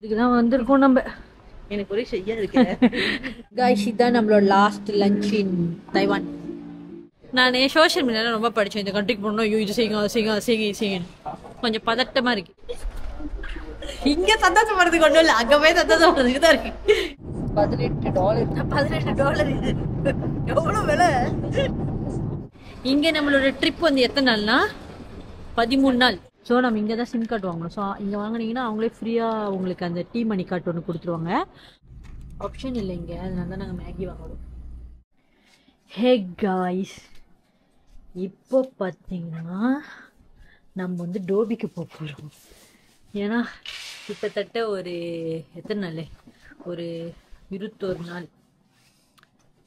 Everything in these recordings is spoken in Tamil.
இதுக்குதான் வந்திருக்கோம் நம்ம. எனக்கு ஒரே ஷையா இருக்கு. கைஸ் இதான் நம்மளோட லாஸ்ட் லஞ்ச் இன் தைவான். நான் சோஷியல் மீடியாவில் ரொம்ப படித்தேன். இந்த கண்ட்ரிக்கு போகணும், ஐயோ இது செய்யுங்க அது செய்யுங்க அது செய்யுங்க இது செய்யுங்க. கொஞ்சம் பதட்டமாக இருக்கு. இங்கே சந்தோஷப்படுறதுக்கு ஒன்றும் இல்லை, அங்கே போய் சந்தோஷப்படுறதுக்கு தான் இருக்கு. $18 இது எவ்வளோ விலை. இங்கே நம்மளோட ட்ரிப் வந்து எத்தனை நாள்னா 13 நாள். ஸோ நம்ம இங்கே தான் சிம் கார்டு வாங்கணும். ஸோ இங்கே வாங்கினீங்கன்னா அவங்களே ஃப்ரீயாக உங்களுக்கு அந்த டீ மணி கார்டு ஒன்று கொடுத்துருவாங்க. ஆப்ஷன் இல்லை இங்கே, அதனால தான் நாங்கள் மேகி வாங்கணும். ஹே காய்ஸ், இப்போ பார்த்தீங்கன்னா நம்ம வந்து டோபிக்கு போக போகிறோம். ஏன்னா கிட்டத்தட்ட ஒரு எத்தனை நாள், ஒரு 21 நாள்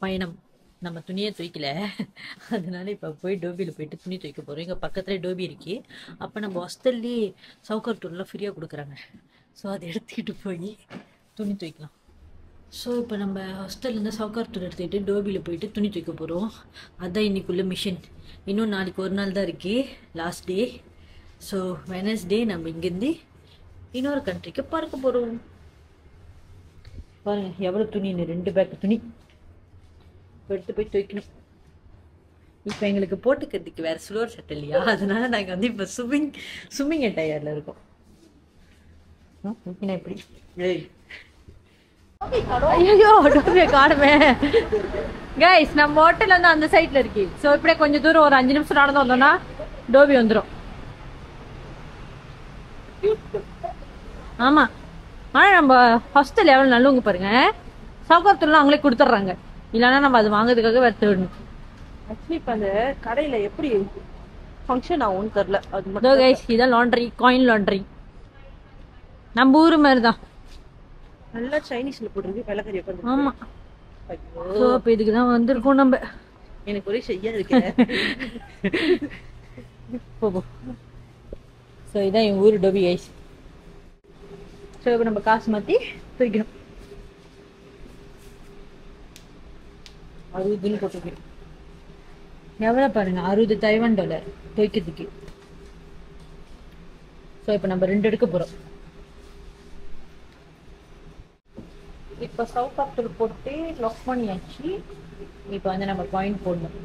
பயணம். நம்ம துணியை துவைக்கல, அதனால இப்போ போய் டோபியில் போயிட்டு துணி துவைக்க போகிறோம். இங்கே பக்கத்துலேயே டோபி இருக்கு. அப்போ நம்ம ஹாஸ்டல்லேயே சவுக்கார் தூள்லாம் ஃப்ரீயாக கொடுக்குறாங்க. ஸோ அதை எடுத்துக்கிட்டு போய் துணி துவைக்கலாம். ஸோ இப்போ நம்ம ஹாஸ்டல்லேருந்து சவுக்கார் தூள் எடுத்துக்கிட்டு டோபியில் போயிட்டு துணி துவைக்க போகிறோம். அதுதான் இன்னைக்குள்ள மிஷின். இன்னும் நாளைக்கு ஒரு நாள் தான் இருக்குது, லாஸ்ட் டே. ஸோ வெனஸ்டே நம்ம இங்கேருந்து இன்னொரு கண்ட்ரிக்கு பார்க்க போகிறோம். பாருங்கள் எவ்வளோ துணின்னு, 2 பேக் துணி எடுத்து போய் துவைக்கணும். இப்போ எங்களுக்கு போட்டுக்கிறதுக்கு வேறு சுலோர் சட்டை இல்லையா, அதனால நாங்கள் வந்து இப்போ ஸ்விம்மிங் அட்டையரில் இருக்கோம். எப்படி ஐயோ டோபியை காணுமே. கைஸ் நம்ம ஹோட்டல் வந்து அந்த சைட்ல இருக்கு. ஸோ இப்படியே கொஞ்சம் தூரம் ஒரு 5 நிமிஷம் நடந்து வந்தோம்னா டோபி வந்துடும். ஆமா, ஆனா நம்ம ஹாஸ்டல் எவ்வளவு நல்லவங்க பாருங்க, சவுக்காரத்துலாம் அவங்களே கொடுத்துட்றாங்க. இல்லைன்னா நம்ம அது வாங்குறதுக்காக வேற தேடணும். ஆக்சுவலி இப்போ அந்த கடையில் எப்படி ஃபங்க்ஷன் ஆகும்னு தெரில. அது மட்டும் கைஸ் இதான் லாண்ட்ரி, காயின் லாண்ட்ரி. நம்ம ஊர் மாதிரி தான், நல்லா சைனீஸ்ல போட்டுருக்கு வெள்ளக்கறி உட்காந்து. ஆமா. ஸோ இப்போ இதுக்கு தான் வந்திருக்கோம் நம்ம. எனக்கு ஒரே ஷையா இருக்கு. போ. ஸோ இதான் என் ஊர் டோபி கைஸ். ஸோ இப்போ நம்ம காசு மாற்றி தூக்கணும். 60 போட்டுக்கிறோம். எவ்வளோ பாருங்க, $60 துவைக்கிறதுக்கு. ஸோ இப்போ நம்ம 2 எடுக்க போகிறோம். இப்போ சவுக்கார் போட்டு லாக் பண்ணியாச்சு. இப்போ வந்து நம்ம காயின் போடணும்.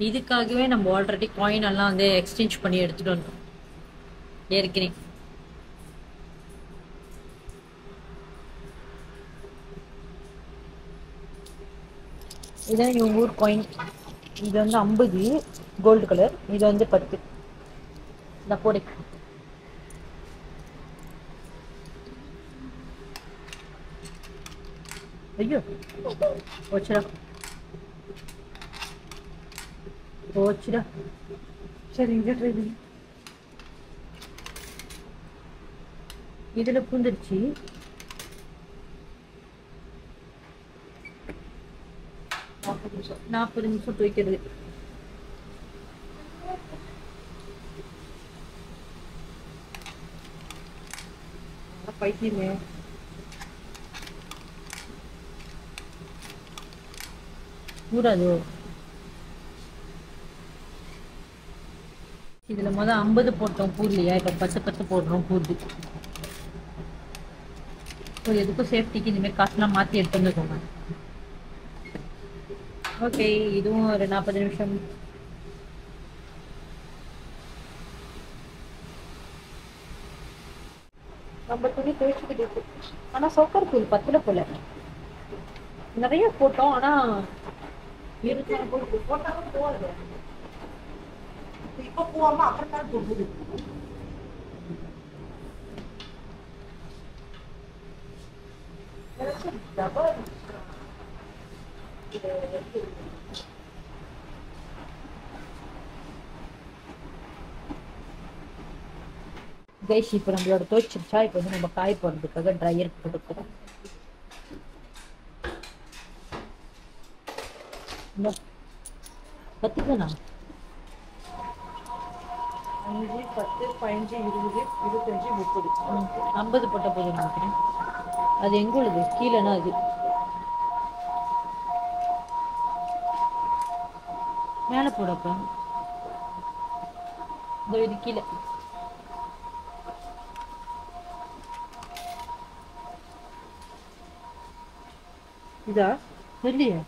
இதுக்காகவே நம்ம ஆல்ரெடி காயின் எல்லாம் வந்து எக்ஸ்சேஞ்ச் பண்ணி எடுத்துட்டு வந்தோம் ஏற்கனவே. இதான் இவங்க ஊர் காயின். இது வந்து 50 கோல்டு கலர், இது வந்து 10. இந்த போடு. ஐயோ போச்சுடா போச்சுடா. சரி இங்கே ட்ரை பண்ணி இதில் பூந்துருச்சு. நாற்பது நிமிஷம் துவைக்கிறது. பைத்தியமே. கூடாது. இதுல 50 போட்டோம் பூர்லையா, இப்ப 10 போடுறோம் பூர்து. எதுக்கும் சேஃப்டிக்கு இந்த மாதிரி காசுலாம் மாத்தி எடுத்து வந்துக்கோங்க. ஓகே, இதுவும் ஒரு 40 நிமிஷம். நம்ம துணி துவைச்சுக்கிட்டு இருக்கு. ஆனா சவுக்கார் தூள் 10 போல நிறைய போட்டோம். ஆனா போட்டாலும் போகுது. இப்ப போவாம அப்புறம் தான் போகுது. கைஸ் இப்போ நம்மளோட துவைச்சிருச்சா. இப்போ வந்து நம்ம காய போடுறதுக்காக ட்ரையர் போட்டுக்கிறோம். கத்துக்கண்ணா 5, 10, 15, 20, 25, 30. 50 போட்ட போதும் நினைக்கிறேன். அது எங்க உள்ளது கீழேனா, அது மேலே போடப்ப இது கீழே. இதா இல்லையா?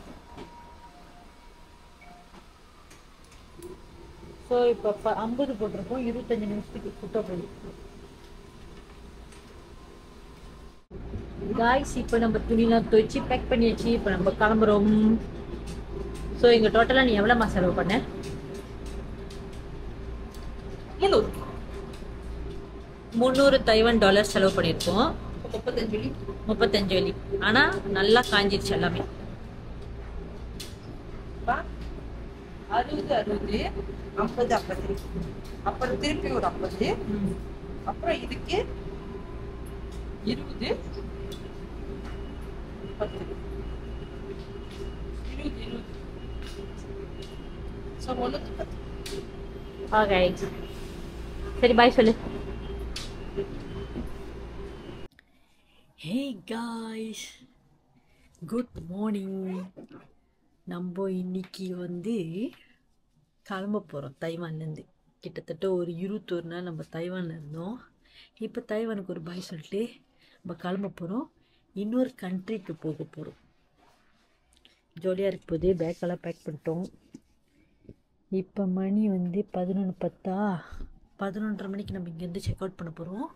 ஸோ இப்போ 50 போட்டிருக்கோம், 25 நிமிஷத்துக்கு சுட்ட போகுது. காய்ஸ் இப்போ நம்ம துணிலாம் துவைச்சி பேக் பண்ணியாச்சு. இப்போ நம்ம கிளம்புறோம். ஸோ இங்கே டோட்டலாக நீ எவ்வளோமா செலவு பண்ண? 300 தைவான் டாலர் செலவு பண்ணியிருக்கோம். 35 வெள்ளி. ஆனால் நல்லா காஞ்சிருச்சு எல்லாமே. 60 50 50 அப்புறம் திருப்பி ஒரு 50 அப்புறம் இதுக்கு 20 10 20 ஸோ 310. ஓகே சரி பாய் சொல்லு. Hey guys, good morning. நம்ம இன்னைக்கு கிளம்ப போகிறோம் தைவான்லேருந்து. கிட்டத்தட்ட ஒரு 21 நாள் நம்ம தைவானில் இருந்தோம். இப்போ தைவானுக்கு ஒரு பாய் சொல்லிட்டு நம்ம கிளம்ப போகிறோம். இன்னொரு கண்ட்ரிக்கு போக போகிறோம். ஜாலியாக இருக்க போது. பேக்கெல்லாம் பேக் பண்ணிட்டோம். இப்போ மணி 11:10. 11:30 மணிக்கு நம்ம இங்கேருந்து செக் அவுட் பண்ண போகிறோம்.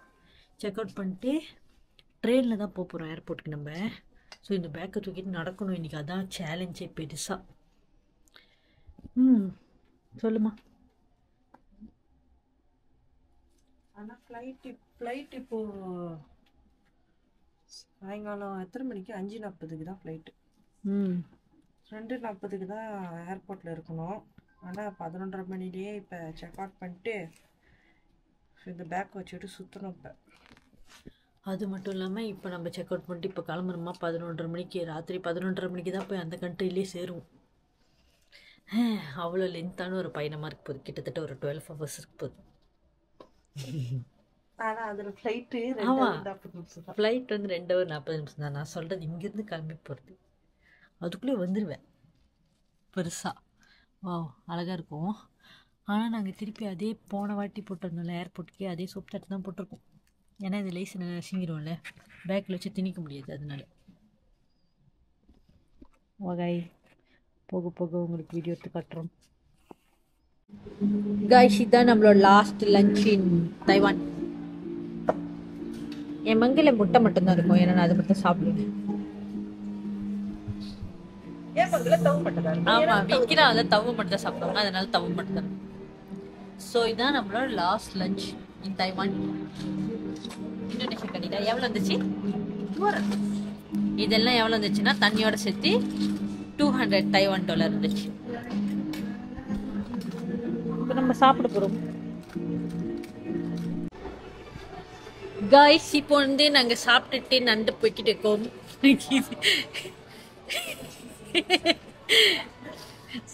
செக் அவுட் பண்ணிட்டு ட்ரெயினில் தான் போக போகிறோம் ஏர்போர்ட்டுக்கு நம்ம. ஸோ இந்த பேக்கை தூக்கிட்டு நடக்கணும் இன்றைக்கி. அதான் சேலஞ்சே பெருசாக. சொல்லுமா. ஆனால் ஃப்ளைட் இப்போ சாயங்காலம் எத்தனை மணிக்கு? 5:40க்கு தான் ஃப்ளைட்டு. 2:40க்கு தான் ஏர்போர்ட்டில் இருக்கணும். ஆனால் 11:30 மணிலேயே இப்போ செக் அவுட் பண்ணிட்டு இந்த பேக் வச்சுட்டு சுற்றணும். இப்போ அது மட்டும் இல்லாமல் இப்போ நம்ம செக் அவுட் பண்ணிட்டு இப்போ கிளம்புறோமா 11:30 மணிக்கு. ராத்திரி 11:30 மணிக்கு தான் போய் அந்த கண்ட்ரிலே சேரும். அவ்வளோ லென்த்தான ஒரு பயணமாக இருக்க போகுது. கிட்டத்தட்ட ஒரு 12 hours இருக்க போகுது. ஆனால் அதில் ஃப்ளைட்டு ஆமாம், ஃப்ளைட் 2 hour 40 நிமிஷம் தான். நான் சொல்கிறது இங்கேருந்து கிளம்பி போகிறது. அதுக்குள்ளே வந்துடுவேன் பெருசாக. வா அழகாக இருக்கும். ஆனால் நாங்கள் திருப்பி அதே போன வாட்டி போட்டிருந்தோம்ல ஏர்போர்ட்டுக்கே, அதே சோப் தட்டு தான் போட்டிருக்கோம். ஏன்னா இது லேஸ் சிங்கிடும்ல, பேக்கில் வச்சு திணிக்க முடியாது. அதனால வகாய் போக போக உங்களுக்கு வீடியோ எடுத்து காட்டுறோம். காய்ஸ் இதுதான் நம்மளோட லாஸ்ட் லஞ்ச் இன் தைவான். என் மங்கில முட்டை மட்டும்தான் இருக்கும். ஏன்னா நான் அதை மட்டும் சாப்பிடுவேன். ஆமாம், விற்கிறா தவு மட்டும் தான் சாப்பிடுவாங்க. அதனால தவு மட்டும் தான். ஸோ இதுதான் நம்மளோட லாஸ்ட் லஞ்ச் இன் தைவான். இந்தோனேஷியா கண்டிப்பா எவ்வளோ வந்துச்சு? இதெல்லாம் எவ்வளோ இருந்துச்சுன்னா தண்ணியோட சேர்த்து 200 தைவான் டாலர் இருந்துச்சு. இப்போ நம்ம சாப்பிட போகிறோம். காய்ஸ் இப்போ நாங்கள் சாப்பிட்டுட்டு நண்டு போய்கிட்டு இருக்கோம்.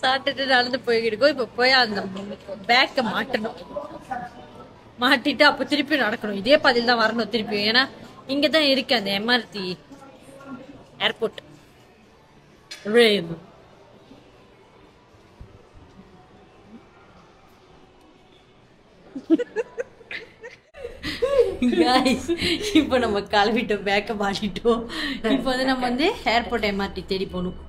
சாப்பிட்டுட்டு நடந்து போய்கிட்டு இருக்கோம். இப்போ போய் அந்த பேக்கை மாட்டணும். மாட்டிட்டு அப்போ திருப்பி நடக்கணும். இதே பாதையில் தான் வரணும் திருப்பி. ஏன்னா இங்கே தான் இருக்கு அந்த எம்ஆர்டி ஏர்போர்ட். இப்போ நம்ம கிளம்பிட்டோம், பேக்கை மாட்டிட்டோம். இப்போ நம்ம ஏர்போர்ட் எம்ஆர்டி தேடி போகணும்.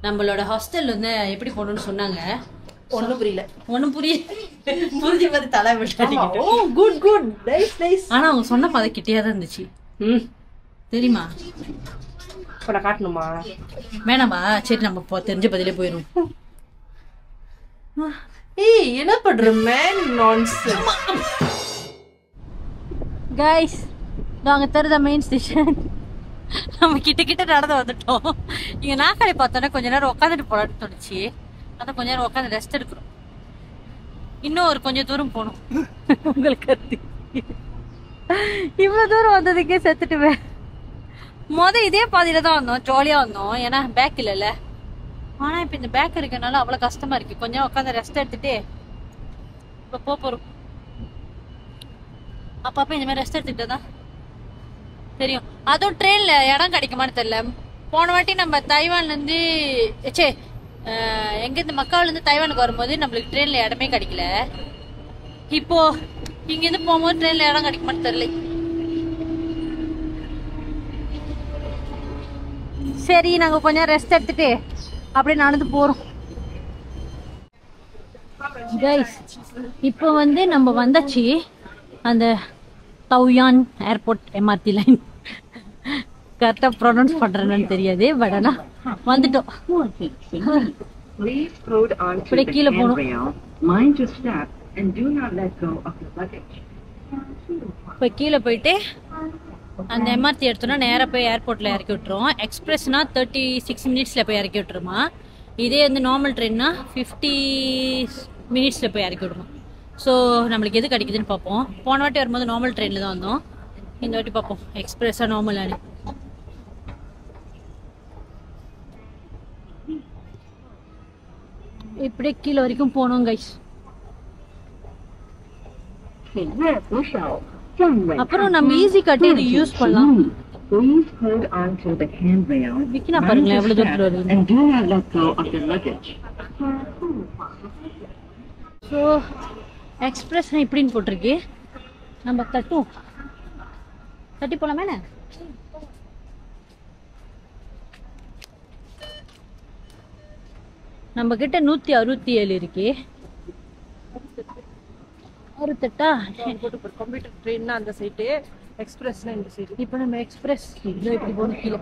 நம்மளோட ஹாஸ்டல் எப்படி போகணும்னு சொன்னாங்க. ஒன்றும் புரியல. புரிஞ்சு பார்த்து தலை விட்டு. Good good nice nice. ஆனால் அவங்க சொன்ன பாதை கிட்டேயா தான் இருந்துச்சு. தெரியுமா? இப்போ நான் காட்டணுமா? வேணாமா? சரி நம்ம தெரிஞ்ச பதிலே போயிடும். ஏய் என்ன பண்ற மேன் நான்சென்ஸ். गाइस நாங்க தெருத மெயின் ஸ்டேஷன். நம்ம கிட்ட நடந்து வந்துட்டோம். இங்க நாக்கரை பார்த்தோன்னா கொஞ்ச நேரம் உட்காந்துட்டு போலான்னு தோணுச்சு. அதான் கொஞ்ச நேரம் உட்காந்து ரெஸ்ட் எடுக்கிறோம். இன்னும் ஒரு கொஞ்சம் தூரம் போகணும். உங்களுக்கு இவ்வளவு தூரம் வந்ததுக்கே செத்துட்டுவேன். இதே பாதையில தான் வந்தோம், ஜாலியா வந்தோம். ஏன்னா பேக் இல்லைல்ல. ஆனா இப்ப இந்த பேக் இருக்கனால அவ்வளவு கஷ்டமா இருக்கு. கொஞ்சம் உட்காந்து ரெஸ்ட் எடுத்துட்டு இப்ப போறோம். அப்பப்ப இந்த மாதிரி ரெஸ்ட் எடுத்துக்கிட்டதான் தெரியும். அதுவும் ட்ரெயின்ல இடம் கிடைக்குமான்னு தெரியல. போன வாட்டி நம்ம தைவான்ல இருந்து எங்க இருந்து மக்காவில இருந்து தைவானுக்கு வரும்போது நம்மளுக்கு ட்ரெயின்ல இடமே கிடைக்கல. இப்போ இங்க இருந்து போகும்போது ட்ரெயின்ல இடம் கிடைக்குமான்னு தெரியல. சரி நாங்க கொஞ்சம் ரெஸ்ட் எடுத்துட்டு அப்படியே நடந்து போறோம். கைஸ் இப்போ வந்து நம்ம வந்தாச்சு அந்த தௌயான் ஏர்போர்ட் எம்ஆர்டி லைன். கரெக்டா ப்ரொனவுன்ஸ் பண்றேன்னு தெரியாது, பட் ஆனா வந்துட்டோம். இப்படியே கீழே போகணும். இப்போ கீழே போயிட்டு அந்த எம்ஆர்டி எடுத்தோம்னா நேராக போய் ஏர்போர்ட்டில் இறக்கி விட்டுரும். எக்ஸ்பிரஸ்னா 36 மினிட்ஸில் போய் இறக்கி விட்டுருமா. இதே வந்து நார்மல் ட்ரெயின்னா 50 மினிட்ஸில் போய் இறக்கி விடுமா. ஸோ நம்மளுக்கு எது கிடைக்குதுன்னு பார்ப்போம். போன வாட்டி வரும்போது நார்மல் ட்ரெயினில் தான் வந்தோம். இந்த வாட்டி பார்ப்போம் எக்ஸ்பிரஸாக நார்மலானு. இப்படியே கீழே வரைக்கும் போனோம் கைஸ். அப்புறம் நம்ம ஈஸி கட்டி இது யூஸ் பண்ணலாம். விக்கினா பாருங்களேன் எவ்வளவு தூரத்துல வருது. ஸோ எக்ஸ்பிரஸ் இப்படின்னு போட்டிருக்கு. நம்ம தட்டி போலாமே. நம்ம கிட்ட 167 இருக்கு. 68 கம்ப்யூட்டர் ட்ரெயின்னா அந்த சைடு, எக்ஸ்பிரஸ்னா இந்த சைடு. இப்போ நம்ம எக்ஸ்பிரஸ் இப்படி போகணும் கீழே.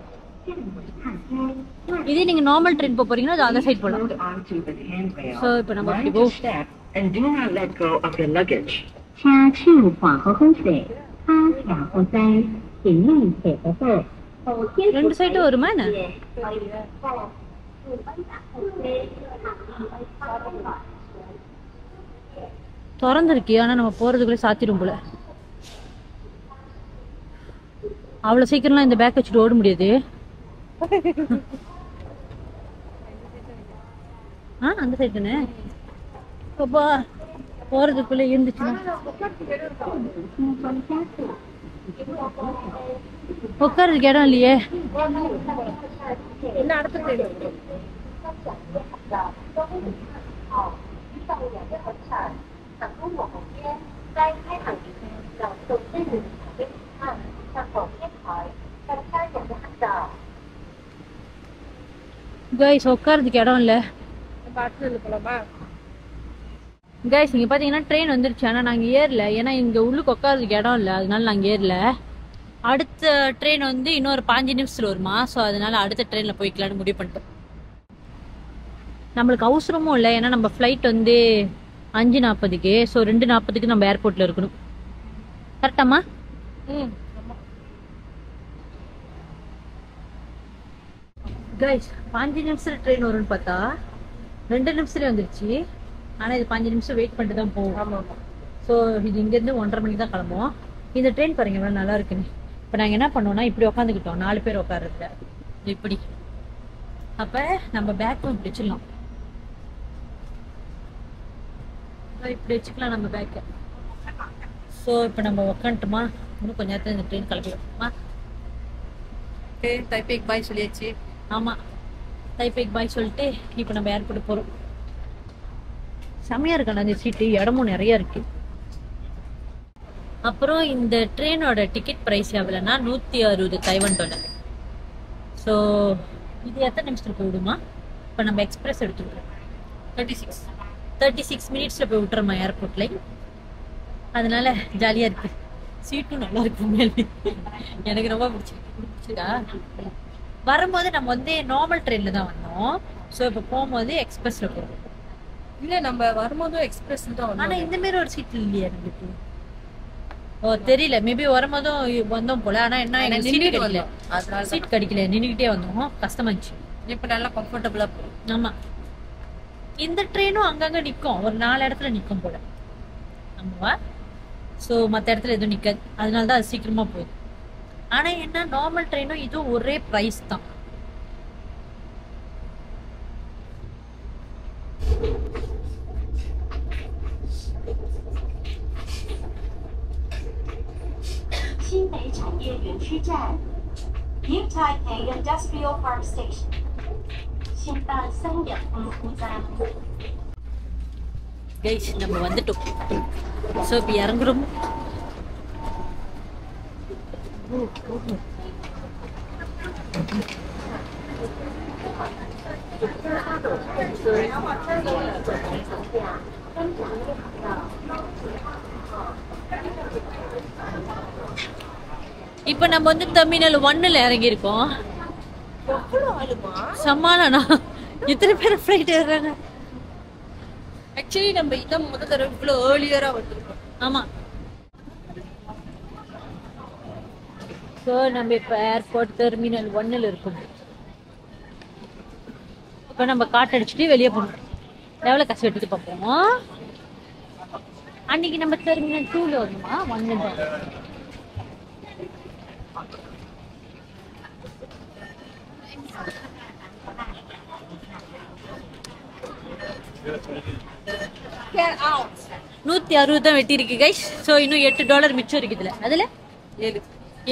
இதே நீங்க நார்மல் ட்ரெயின் போறீங்கன்னா அது அந்த சைடு போகலாம். ஸோ இப்போ நம்ம அப்படி போ. ரெண்டு சைடும் வருமா என்ன? திறந்துருக்கு, ஆனா நம்ம போறதுக்குள்ள சாத்திரும் போல. அவ்வளவு சீக்கிரம்லாம் இந்த பேக் வச்சுட்டு ஓட முடியாது. அந்த சைடு தானே போறதுக்குள்ள இருந்துச்சுன்னா உட்கார்றதுக்கு இடம் இல்லையே. என்ன அடுத்த கைஸ் உட்கார்றதுக்கு இடம் இல்ல. போலாமா கைஸ் இங்க பாத்தீங்கன்னா ட்ரெயின் வந்துருச்சு, ஆனா நாங்க ஏறல. ஏன்னா இங்க உள்ளுக்கு உட்கார்றதுக்கு இடம் இல்ல, அதனால நாங்க ஏறல. அடுத்த ட்ரெயின் வந்து இன்னொரு 5 நிமிஷத்துல வருமா. ஸோ அதனால அடுத்த ட்ரெயின்ல போய்க்கலான்னு முடிவு பண்ணிட்டோம். நம்மளுக்கு அவசரமும் இல்லை, ஏன்னா நம்ம ஃப்ளைட் வந்து 5:40க்கு. ஸோ 2:40க்கு நம்ம ஏர்போர்ட்ல இருக்கணும். கரெக்டாமா? கைஸ் 5 நிமிஷத்துல ட்ரெயின் வரும்னு பார்த்தா 2 நிமிஷத்துல வந்துருச்சு. ஆனா இது 5 நிமிஷம் வெயிட் பண்ணிட்டு தான் போகும். ஸோ இது இங்கேருந்து 1:30 மணிக்கு தான் கிளம்புவோம். இந்த ட்ரெயின் பாருங்க எவ்வளோ நல்லா இருக்குன்னு. இப்போ நாங்கள் என்ன பண்ணோம்னா இப்படி உட்காந்துக்கிட்டோம், 4 பேர் உட்காருறதுல இப்படி. அப்போ நம்ம பேக்கும் இப்படி வச்சிடலாம். இப்படி வச்சுக்கலாம் நம்ம பேக்கை. ஸோ இப்போ நம்ம உக்காந்துட்டுமா, இன்னும் கொஞ்ச நேரத்தில் இந்த ட்ரெயின் கிளம்பிடுமா. ஓகே தைப்பேக்கு பாய் சொல்லியாச்சு. ஆமாம் தைப்பேக்கு பாய் சொல்லிட்டு இப்போ நம்ம ஏர்போர்ட் போகிறோம். செம்மையாக இருக்கான அந்த சீட்டு, இடமும் நிறையா இருக்கு. அப்புறம் இந்த ட்ரெயினோட டிக்கெட் ப்ரைஸ் எவ்வளோன்னா 160 தைவான் டாலர். ஸோ இது எத்தனை நிமிஷத்தில் போய் விடுமா? இப்போ நம்ம எக்ஸ்பிரஸ் எடுத்துக்கிறோம் 36 மினிட்ஸில் போய் விட்டுறோமா ஏர்போர்ட்ல. அதனால ஜாலியாக இருக்கு. சீட்டும் நல்லா இருக்கு, மேலே எனக்கு ரொம்ப பிடிச்சிருக்கா. வரும்போது நம்ம வந்து நார்மல் ட்ரெயினில் தான் வந்தோம். ஸோ இப்போ போகும்போது எக்ஸ்பிரஸில் போகிறோம். இல்லை நம்ம வரும்போதும் எக்ஸ்பிரஸ் தான். ஆனால் இந்த மாதிரி ஒரு சீட் இல்லையா நம்மளுக்கு? ஓ தெரியல, மேபி வரும்போதும் வந்தோம் போல. ஆனா என்ன எனக்கு சீட் கிடைக்கல, சீட் கிடைக்கல, நின்றுக்கிட்டே வந்தோம், கஷ்டமா இருந்துச்சு. இப்போ நல்லா கம்ஃபர்டபுளா போகும். ஆமா இந்த ட்ரெயினும் அங்கங்க நிற்கும், ஒரு 4 இடத்துல நிற்கும் போல. ஆமாவா? ஸோ மற்ற இடத்துல எதுவும் நிற்காது, அதனால தான் அது சீக்கிரமா போகுது. ஆனா என்ன நார்மல் ட்ரெயினும் இதுவும் ஒரே ப்ரைஸ் தான். New Taipei Industrial Park Station. 新办3点公户站。 guys நம்ம வந்துட்டோம். ஸோ இப்போ இறங்குறோம். இப்போ நம்ம வந்து டெர்மினல் 1ல இறங்கி இருக்கோம். சமாளனா இத்தனை பேர் ஃப்ளைட் ஏறுறாங்க. ஆக்சுவலி நம்ம இதான் முதல் தடவை இவ்வளோ ஏர்லியரா வந்திருக்கோம். ஆமா. ஸோ நம்ம இப்போ ஏர்போர்ட் டெர்மினல் 1ல் இருக்கோம். இப்போ நம்ம காட்டு அடிச்சுட்டு வெளியே போகணும். எவ்வளோ காசு எடுத்துட்டு பார்ப்போம். அன்னைக்கு நம்ம டெர்மினல் 2ல வரணுமா 1 தான். $160 தான் வெட்டி இருக்கு கைஸ். ஸோ இன்னும் $8 மிச்சம் இருக்குதுல. அதுல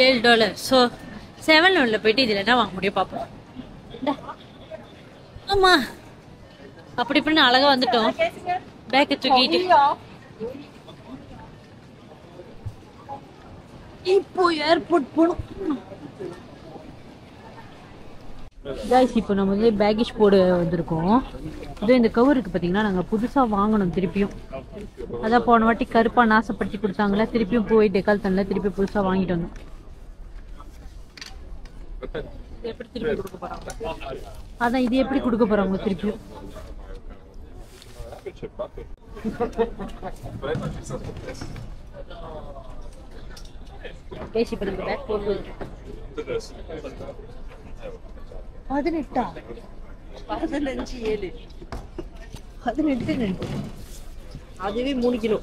$7. ஸோ 7-Eleven போயிட்டு இதுல என்ன வாங்க முடியும் பார்ப்போம். ஆமா அப்படி இப்படின்னு அழகா வந்துட்டோம். பேக்கை தூக்கிட்டு இப்போ ஏர்போர்ட் போகணும். கைஸ் இப்போ நம்ம வந்து பேக்கேஜ் போட வந்திருக்கோம். இதோ இந்த கவர் இருக்கு பார்த்தீங்கன்னா, நாங்கள் புதுசாக வாங்கணும் திருப்பியும். அதான் போன வாட்டி கருப்பாக நாசப்படுத்தி கொடுத்தாங்களா, திருப்பியும் போய் டெக்கால் தண்ணில் திருப்பி புதுசாக வாங்கிட்டு வந்தோம். அதான் இது எப்படி கொடுக்க போறாங்க திருப்பியும். கைஸ் இப்போ நம்ம பேக் போடுவோம். 18 15 18 அதுவே 3 கிலோ.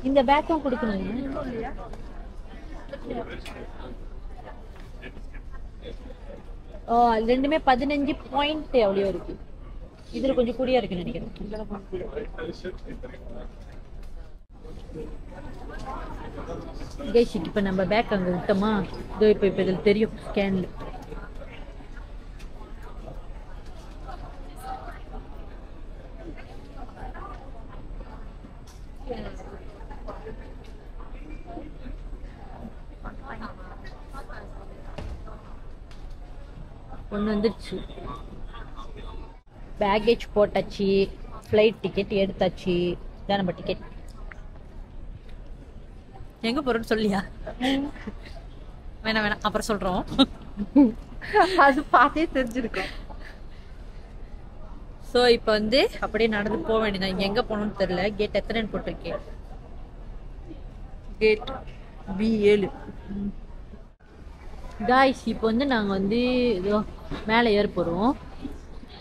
இந்த பேக்கும் கொடுக்கணும். ஓ ரெண்டுமே 15 பாயிண்ட் எவ்வளோ இருக்கு. இதுல கொஞ்சம் கூடியா இருக்குன்னு நினைக்கிறேன். கைஸ் இப்போ நம்ம பேக் அங்கே விட்டோமா, இதோ இப்போ இதில் தெரியும் ஸ்கேன்ல. ஒன்று வந்துடுச்சு. பேக்கேஜ் போட்டாச்சு, ஃப்ளைட் டிக்கெட் எடுத்தாச்சு. இதான் நம்ம டிக்கெட். எங்க போறோம்னு சொல்லியா? வேணாம் வேணாம் அப்புறம் சொல்றோம். அது பார்த்தே தெரிஞ்சிருக்கோம். ஸோ இப்போ வந்து அப்படியே நடந்து போக வேண்டியதான். இங்கே எங்கே போகணும்னு தெரியல. கேட் எத்தனைன்னு போட்டிருக்கேன். Gate B7. காய்ஸ் இப்போ வந்து நாங்கள் வந்து இதோ மேலே ஏற போகிறோம்.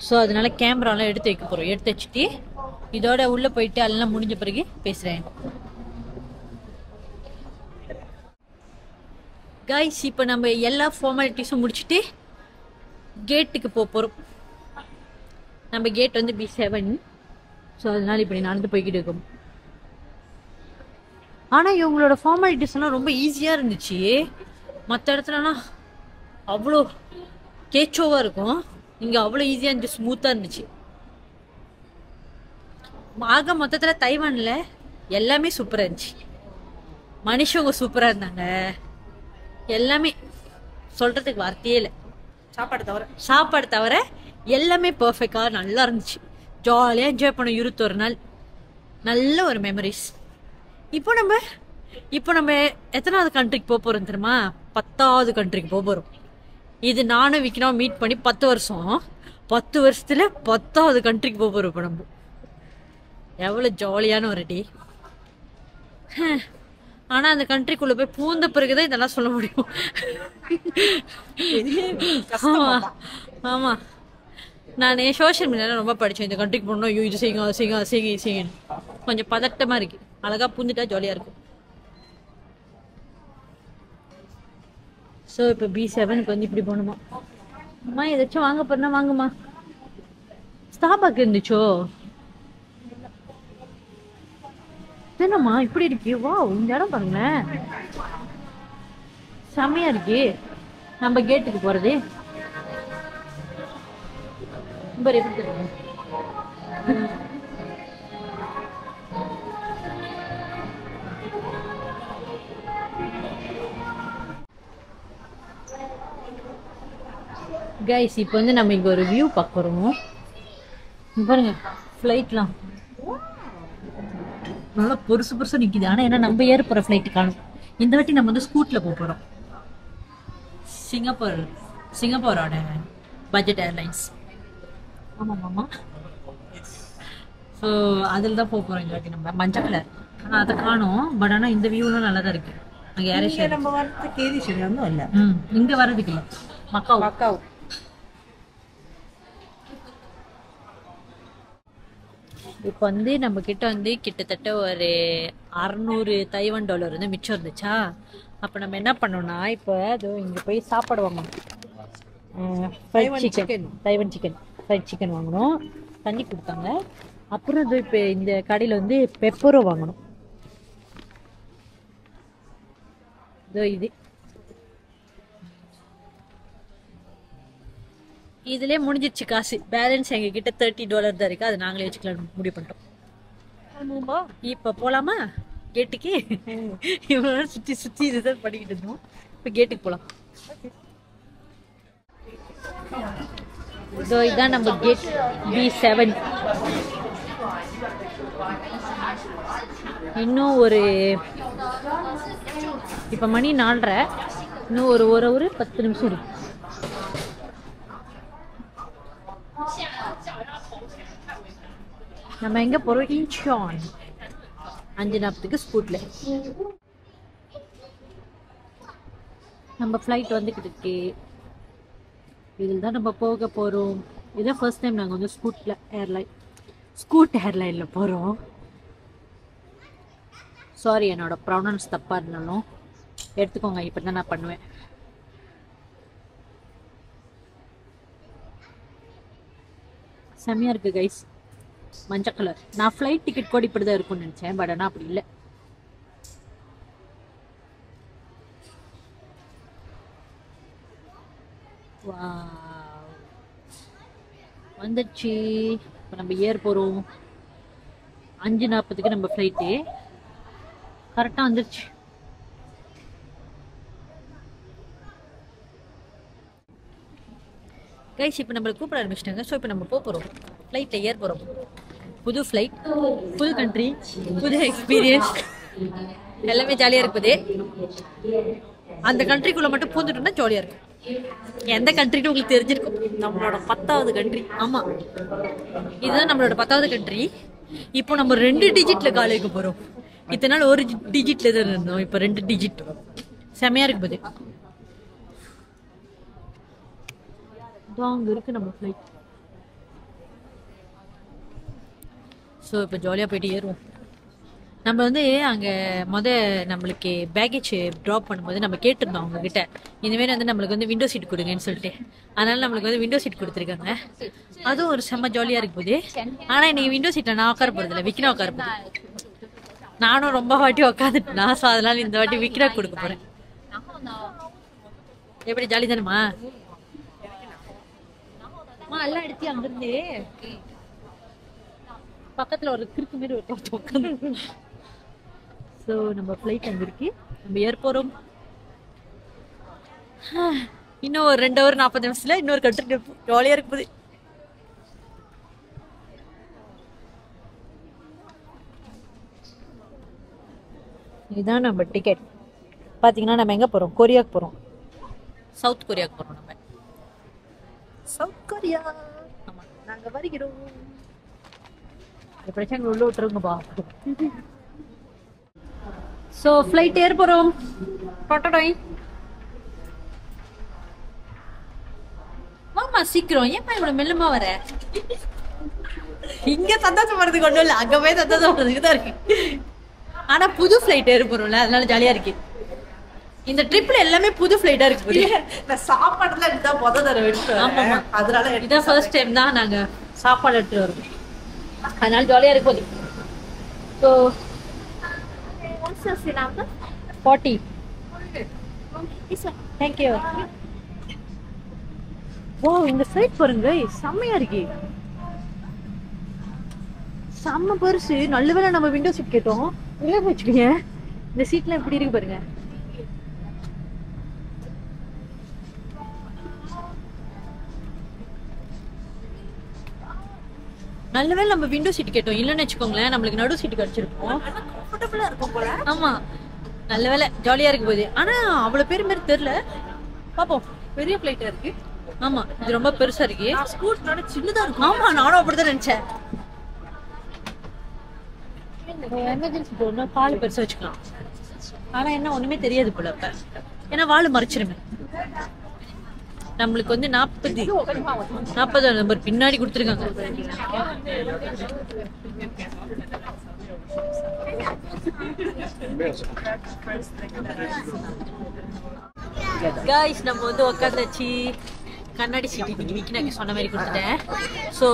ஸோ அதனால கேமராலாம் எடுத்து வைக்க போகிறோம். எடுத்து வச்சுட்டு இதோட உள்ளே போயிட்டு எல்லாம் முடிஞ்ச பிறகு பேசுகிறேன். காய்ஸ் இப்போ நம்ம எல்லா ஃபார்மாலிட்டிஸும் முடிச்சுட்டு கேட்டுக்கு போக போகிறோம். நம்ம கேட் வந்து B7. ஸோ அதனால இப்படி நடந்து போய்கிட்டு இருக்கோம். ஆனால் இவங்களோட ஃபார்மாலிட்டிஸ் எல்லாம் ரொம்ப ஈஸியாக இருந்துச்சு. மற்ற இடத்துலலாம் அவ்வளோ கேச்சோவாக இருக்கும். இங்கே அவ்வளோ ஈஸியாக இருந்துச்சு, ஸ்மூத்தாக இருந்துச்சு. ஆக மொத்தத்தில் தைவானில் எல்லாமே சூப்பராக இருந்துச்சு. மனுஷங்க சூப்பராக இருந்தாங்க. எல்லாமே சொல்கிறதுக்கு வார்த்தையே இல்லை. சாப்பாடு தவிர எல்லாமே பர்ஃபெக்டாக நல்லா இருந்துச்சு. ஜாலியாக என்ஜாய் பண்ண 21 நாள். நல்ல ஒரு மெமரிஸ். இப்போ நம்ம எத்தனாவது கண்ட்ரிக்கு போக போகிறோம் தெரியுமா? 10வது கண்ட்ரிக்கு போக போகிறோம். இது நானும் விக்ரம் மீட் பண்ணி 10 வருஷம். 10 வருஷத்துல 10வது கண்ட்ரிக்கு போக போகிறோம். இப்போ நம்ம எவ்வளோ ஜாலியான ஒரு டே. ஆனால் அந்த கண்ட்ரிக்குள்ளே போய் பூந்த பிறகுதான் இதெல்லாம் சொல்ல முடியும். ஆமாம் நான் சோஷியல் மீடியாவில் ரொம்ப படித்தேன். இந்த கண்ட்ரிக்கு போகணும், ஐயோ இது செய்யுங்க அது செய்யுங்க அது செய்யுங்க இது செய்யுங்க. கொஞ்சம் பதட்டமாக இருக்குது. அழகாக பூந்துட்டா ஜாலியாக இருக்கும். ஸோ இப்போ B7க்கு வந்து இப்படி போகணுமா? அம்மா ஏதாச்சும் வாங்க போறேன்னா வாங்குமா. ஸ்டாபாக் இருந்துச்சோ என்னம்மா இப்படி இருக்கு? வா இந்த இடம் பாருங்களேன், செம்மையா இருக்கு. நம்ம கேட்டுக்கு போறது எப்படி தெரியும்? கைஸ் இப்போ வந்து நம்ம இங்கே ஒரு வியூ பார்க்குறோம். பாருங்க ஃப்ளைட்லாம் நல்லா பொருசு பொருசு நிற்கிது. ஆனால் ஏன்னா நம்ம ஏற போகிற ஃப்ளைட்டு காணும். இந்த வாட்டி நம்ம வந்து ஸ்கூட்டில் போக போகிறோம். சிங்கப்பூரோட பட்ஜெட் ஏர்லைன்ஸ். ஆமாம் ஆமாம். ஸோ அதில் தான் போக போகிறோம் இந்த வாட்டி நம்ம. மஞ்சள் கலர். ஆனால் அதை காணும். பட் ஆனால் இந்த வியூலாம் நல்லா தான் இருக்குது. அங்கே ஏரேஷியா நம்ம வரது கேதி சரியானதும் இல்லை. இங்கே வர்றதுக்கு இல்லை. மக்காவ். இப்போ வந்து நம்ம கிட்ட வந்து கிட்டத்தட்ட ஒரு 600 தைவான் டாலர் வந்து மிச்சம் இருந்துச்சா. அப்போ நம்ம என்ன பண்ணோம்னா இப்போ அதோ இங்கே போய் சாப்பாடு வாங்கணும். தைவான் சிக்கன் ஃப்ரைட் சிக்கன் வாங்கணும். தண்ணி கொடுத்தாங்க. அப்புறம் இதோ இப்போ இந்த கடையில் வந்து பெப்பரோ வாங்கணும். இதோ இதுலயே முடிஞ்சிருச்சு காசு. பேலன்ஸ் எங்க கிட்ட $30 தான் இருக்கு. அதை நாங்களே வச்சுக்கலாம் முடிவு பண்ணிட்டோம். இப்ப போலாமா கேட்டுக்கு? இவ்வளவு நேரம் சுத்தி இதுதான் பண்ணிக்கிட்டு இருந்தோம். இப்ப கேட்டுக்கு போலாம். இதோ இதான் நம்ம கேட் B7. இன்னும் ஒரு இப்ப மணி 4:30. இன்னும் ஒரு 10 நிமிஷம் இருக்கு. நம்ம எங்க போறோம்? இன்சான் 5:40 ஸ்கூட்ல. நம்ம ஃப்ளைட் வந்துகிட்டு இருக்கு. இதில் தான் நம்ம போக போறோம். இதான் ஃபர்ஸ்ட் டைம் நாங்கள் வந்து ஸ்கூட் ஏர்லைன்ல போறோம். சாரி என்னோட ப்ரொனவுன்ஸ் தப்பா இருந்தாலும் எடுத்துக்கோங்க. இப்போ தான் நான் பண்ணுவேன். செம்மையா இருக்கு கைஸ். மஞ்சள் கலர். நான் ஃப்ளைட் டிக்கெட் கூட இப்படி தான் இருக்கும்னு நினைச்சேன். பட் ஆனால் அப்படி இல்லை. வந்துடுச்சு. இப்போ நம்ம ஏர் போகிறோம். 5:40 நம்ம ஃப்ளைட்டு கரெக்டாக வந்துடுச்சு. கைஸ் இப்போ நம்மளை கூப்பிட ஆரம்பிச்சிட்டாங்க. ஸோ இப்போ நம்ம போகிறோம். ஃப்ளைட்டில் ஏர் போகிறோம். புது ஃப்ளைட், புது கண்ட்ரி, புது எக்ஸ்பீரியன்ஸ், எல்லாமே ஜாலியாக இருக்குது. அந்த கண்ட்ரிக்குள்ளே மட்டும் பூந்துட்டோம்னா ஜாலியாக இருக்கும். எந்த கண்ட்ரின்னு உங்களுக்கு தெரிஞ்சிருக்கும். நம்மளோட 10வது கண்ட்ரி. ஆமாம், இதுதான் நம்மளோட 10வது கண்ட்ரி. இப்போ நம்ம 2 டிஜிட்டில் கால் வைக்க போகிறோம். இத்தனை நாள் 1 டிஜிட்டில் தான் இருந்தோம். இப்போ 2 டிஜிட். செமையாக இருக்குது. அங்கே இருக்கு நம்ம ஃப்ளைட். ஸோ இப்போ ஜாலியாக போயிட்டு ஏறுவோம். நம்ம வந்து அங்கே நம்மளுக்கு பேக்கேஜ் ட்ராப் பண்ணும்போது நம்ம கேட்டிருந்தோம் அவங்கக்கிட்ட, இந்தமாரி வந்து நம்மளுக்கு வந்து விண்டோ சீட் கொடுங்கன்னு சொல்லிட்டு. அதனால நம்மளுக்கு வந்து விண்டோ சீட் கொடுத்துருக்காங்க. அதுவும் ஒரு செம்ம ஜாலியாக இருக்கும்போது. ஆனால் இன்னைக்கு விண்டோ சீட்டில் நான் உட்கார போகிறதில்ல, விக்னா உட்கார போகுது. நானும் ரொம்ப வாட்டி உட்காந்துட்டேனா. ஸோ அதனால இந்த வாட்டி விக்னா கொடுக்க போகிறேன். எப்படி ஜாலி தானேம்மா? எல்லாம் எடுத்து அங்கிருந்து பக்கத்துல ஒரு கிறுக்கு மாரி ஒரு உட்காந்து. ஸோ நம்ம ஃப்ளைட் அங்கே இருக்கு. நம்ம ஏர் போறோம். இன்னும் ஒரு 2 hour 40 நிமிஷத்துல இன்னொரு கண்ட்ரி ஜாலியா இருக்குது. இதுதான் நம்ம டிக்கெட். பாத்தீங்கன்னா நம்ம எங்க போறோம்? கொரியாக்கு போறோம். சவுத் கொரியாக்கு போறோம். நம்ம சவுத் கொரியா. ஆமா, நாங்க வருகிறோம். பிரச்சனை உள்ள விட்டுருங்கப்பா. ஸோ ஃப்ளைட் ஏர் போறோம். டொட்டடாய். வாமா சீக்கிரம். ஏன்ப்பா இவ்வளவு மெல்லமா வர? இங்க சந்தோஷம் வரதுக்கு ஒன்றும் இல்லை, அங்க போய் சந்தோஷம் வர்றதுக்கு தான் இருக்கு. ஆனா புது ஃப்ளைட் ஏற போறோம்ல, அதனால ஜாலியா இருக்கு. இந்த ட்ரிப்ல எல்லாமே புது ஃப்ளைட்டா இருக்கு. நான் சாப்பாடுல இதுதான் முத தடவை எடுத்தேன். ஆமா, அதனால இதான் ஃபர்ஸ்ட் டைம் தான் நாங்க சாப்பாடு எடுத்துட்டு வரோம். அதனால ஜாலியா இருக்கும். ஸோ 40. தேங்க்யூ. ஓ, இந்த ஃப்ளைட் பாருங்க, செம்மையா இருக்கு. செம்ம பெருசு. நல்ல வேளை நம்ம விண்டோ சீட் கேட்டோம். இல்ல வச்சுக்கோங்க, இந்த சீட்லாம் எப்படி இருக்கு பாருங்க. நல்ல வேளை நம்ம விண்டோ சீட் கேட்டோம், இல்லைன்னு வச்சுக்கோங்களேன் நம்மளுக்கு நடு சீட்டு கிடைச்சிருக்கும். கம்ஃபர்டபுளா இருக்கும் போல. ஆமா நல்ல வேளை ஜாலியா இருக்கு போகுது. ஆனா அவ்வளவு பேர் மாதிரி தெரியல, பாப்போம். பெரிய பிளைட்டா இருக்கு. ஆமா இது ரொம்ப பெருசா இருக்கு. ஸ்கூட்டரோட சின்னதா இருக்கும். ஆமா நானும் அப்படிதான் நினைச்சேன். எமர்ஜென்சி போனா பால் பெருசா வச்சுக்கலாம். ஆனா என்ன ஒண்ணுமே தெரியாது போல அப்ப, ஏன்னா வால் மறைச்சிருமே. நம்மளுக்கு வந்து 40 நம்பர் பின்னாடி கொடுத்துருக்காங்க. காய்ஸ் நம்ம வந்து உட்காந்துச்சு கண்ணாடி சீட்டு இன்னைக்கு விக்கி சொன்ன மாதிரி கொடுத்துட்டேன். ஸோ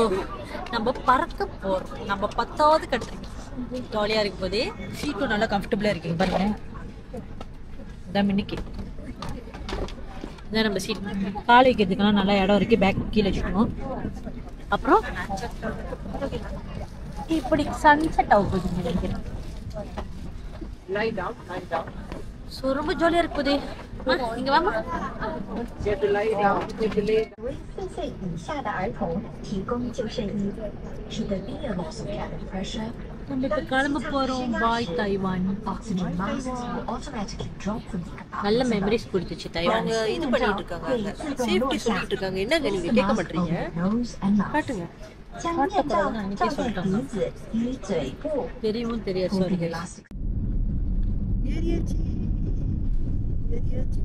நம்ம பறக்க போறோம். நம்ம 10வது கட்டுறோம். ஜாலியா இருக்கும் போதே சீட்டும் நல்லா கம்ஃபர்டபுளா இருக்கு பாருங்க. இதான் இன்னைக்கு இதான் நம்ம சீட். கால் வைக்கிறதுக்கெல்லாம் நல்லா இடம் இருக்கு. பேக் கீழே வச்சுக்கணும். அப்புறம் இப்படி சன்செட் ஆக போகுது நினைக்கிறேன். ஸோ ரொம்ப ஜாலியா இருக்கு போதே. இங்க வாங்க.4岁以下的儿童提供救生衣，使得婴儿们所感的 pressure நம்ம இப்ப கிளம்ப போறோம். Bye Taiwan. oxygen mask will automatically drop from the compartment. நல்ல மெமரிஸ் கொடுத்துச்சு தைவான். அவங்க இது பண்ணிட்டு இருக்காங்க, சேஃப்டி சொல்லிட்டு இருக்காங்க. என்னங்க நீங்க கேட்க மாட்டீங்க? காட்டுங்க. 将面罩罩在鼻子与嘴部， தெரியவும் தெரியாது. சாரி ஏரியாச்சி ஏரியாச்சி.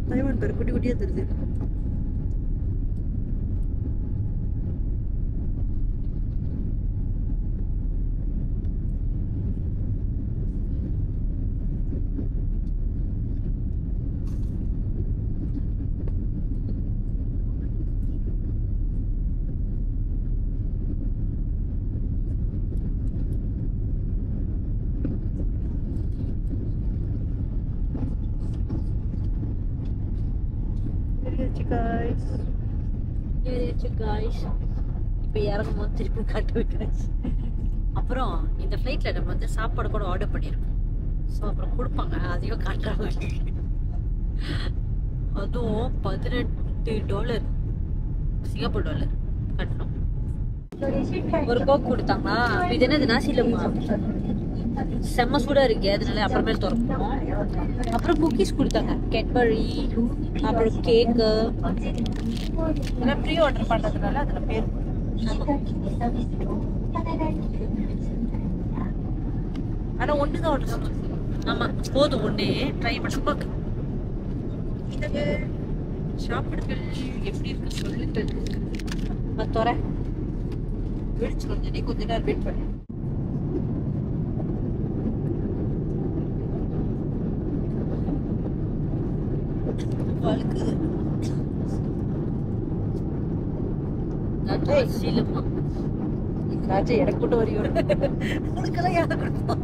தைவான் பேர் குட்டி குட்டியா தெரியுது. இப்போ இறங்கும் போது திருப்பி காட்டுவேன் guys. அப்புறம் இந்த ஃப்ளைட்ல நம்ம வந்து சாப்பாடு கூட ஆர்டர் பண்ணியிருக்கோம். ஸோ அப்புறம் கொடுப்பாங்க, அதையும் காட்டுறாங்க. அதுவும் $18 சிங்கப்பூர் டாலர் கட்டணும். ஒரு கோக் கொடுத்தாங்களா. இது என்னது நாசிலமா, செம்ம சூடா இருக்கு. அதனால அப்புறமேல் திறப்போம். அப்புறம் குக்கீஸ் கொடுத்தாங்க, கேட்பரி, அப்புறம் கேக்கு. இதெல்லாம் ப்ரீ ஆர்டர் பண்ணதுனால அதுல பேர். ஆனா ஒண்ணுதான் ஆர்டர் பண்ணோம். ஆமா போதும், ஒண்ணே ட்ரை பண்ண பார்க்க. சாப்பிடுங்கள் எப்படி இருக்கு சொல்லிட்டு தோற வெடிச்சு கொஞ்ச நேரம் வெயிட் பண்ணு. வழுக்குது. ராஜா எனக்கு கூட வரையும் உனக்கெல்லாம் யாரை கொடுப்போம்?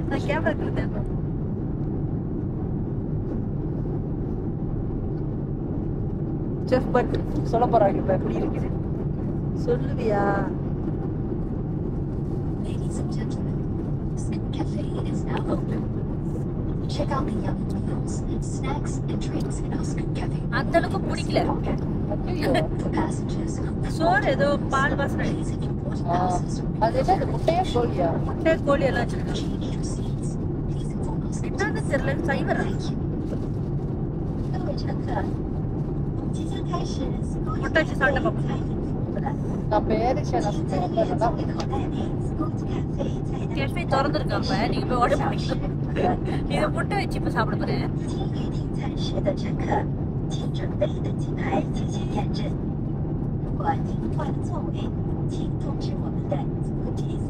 நான் கேமரா கொடுத்தேன். செஃப் பட் சொல்ல போறாங்க இப்ப எப்படி இருக்குது சொல்லுவியா? Ladies and gentlemen, Scoop Cafe is now open. Check out the yummy meals, snacks, and drinks in our Scoop Cafe. அந்த அளவுக்கு பிடிக்கல. For passengers who சோறு ஏதோ பால் வாசனை. place an important passes from அது என்ன முட்டையா கோழியா? முட்டை கோழி எல்லாம் வச்சிருக்காங்க. change receipts, please inform us. என்னன்னு தெரியல, சைவரா? 各位乘客，我们即将开始 முட்டை வச்சு சாப்பிட்ட பாப்போம். நான் பேரிச்சேன்在列座位口袋内 Scoop Cafe 菜单 கேஃபே திறந்துருக்காப்ப நீங்க போய் ஆர்டர் பண்ணிக்கலாம். இதை முட்டை வச்சு இப்ப சாப்பிட போறேன்.已经预订餐食的乘客，请准备登机牌进行验证。如果您换了座位，请通知我们的 Scooties。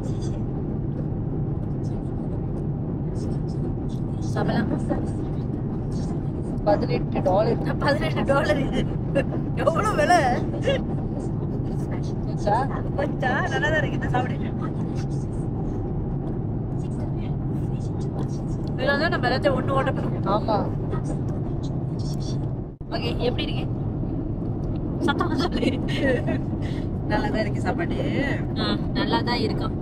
谢谢。 சாப்பிடலாம். $18. $18 இது எவ்வளவு விலை? கொஞ்சா நல்லா தான் இருக்கு. சாப்பிடு. இதெல்லாம் நம்ம எல்லாத்தையும் ஒண்ணு ஆர்டர் பண்ணுவோம். ஆமா ஓகே எப்படி இருக்கு? சத்தமா சொல்லு. நல்லா தான் இருக்கு சாப்பாடு. நல்லா தான் இருக்கும்.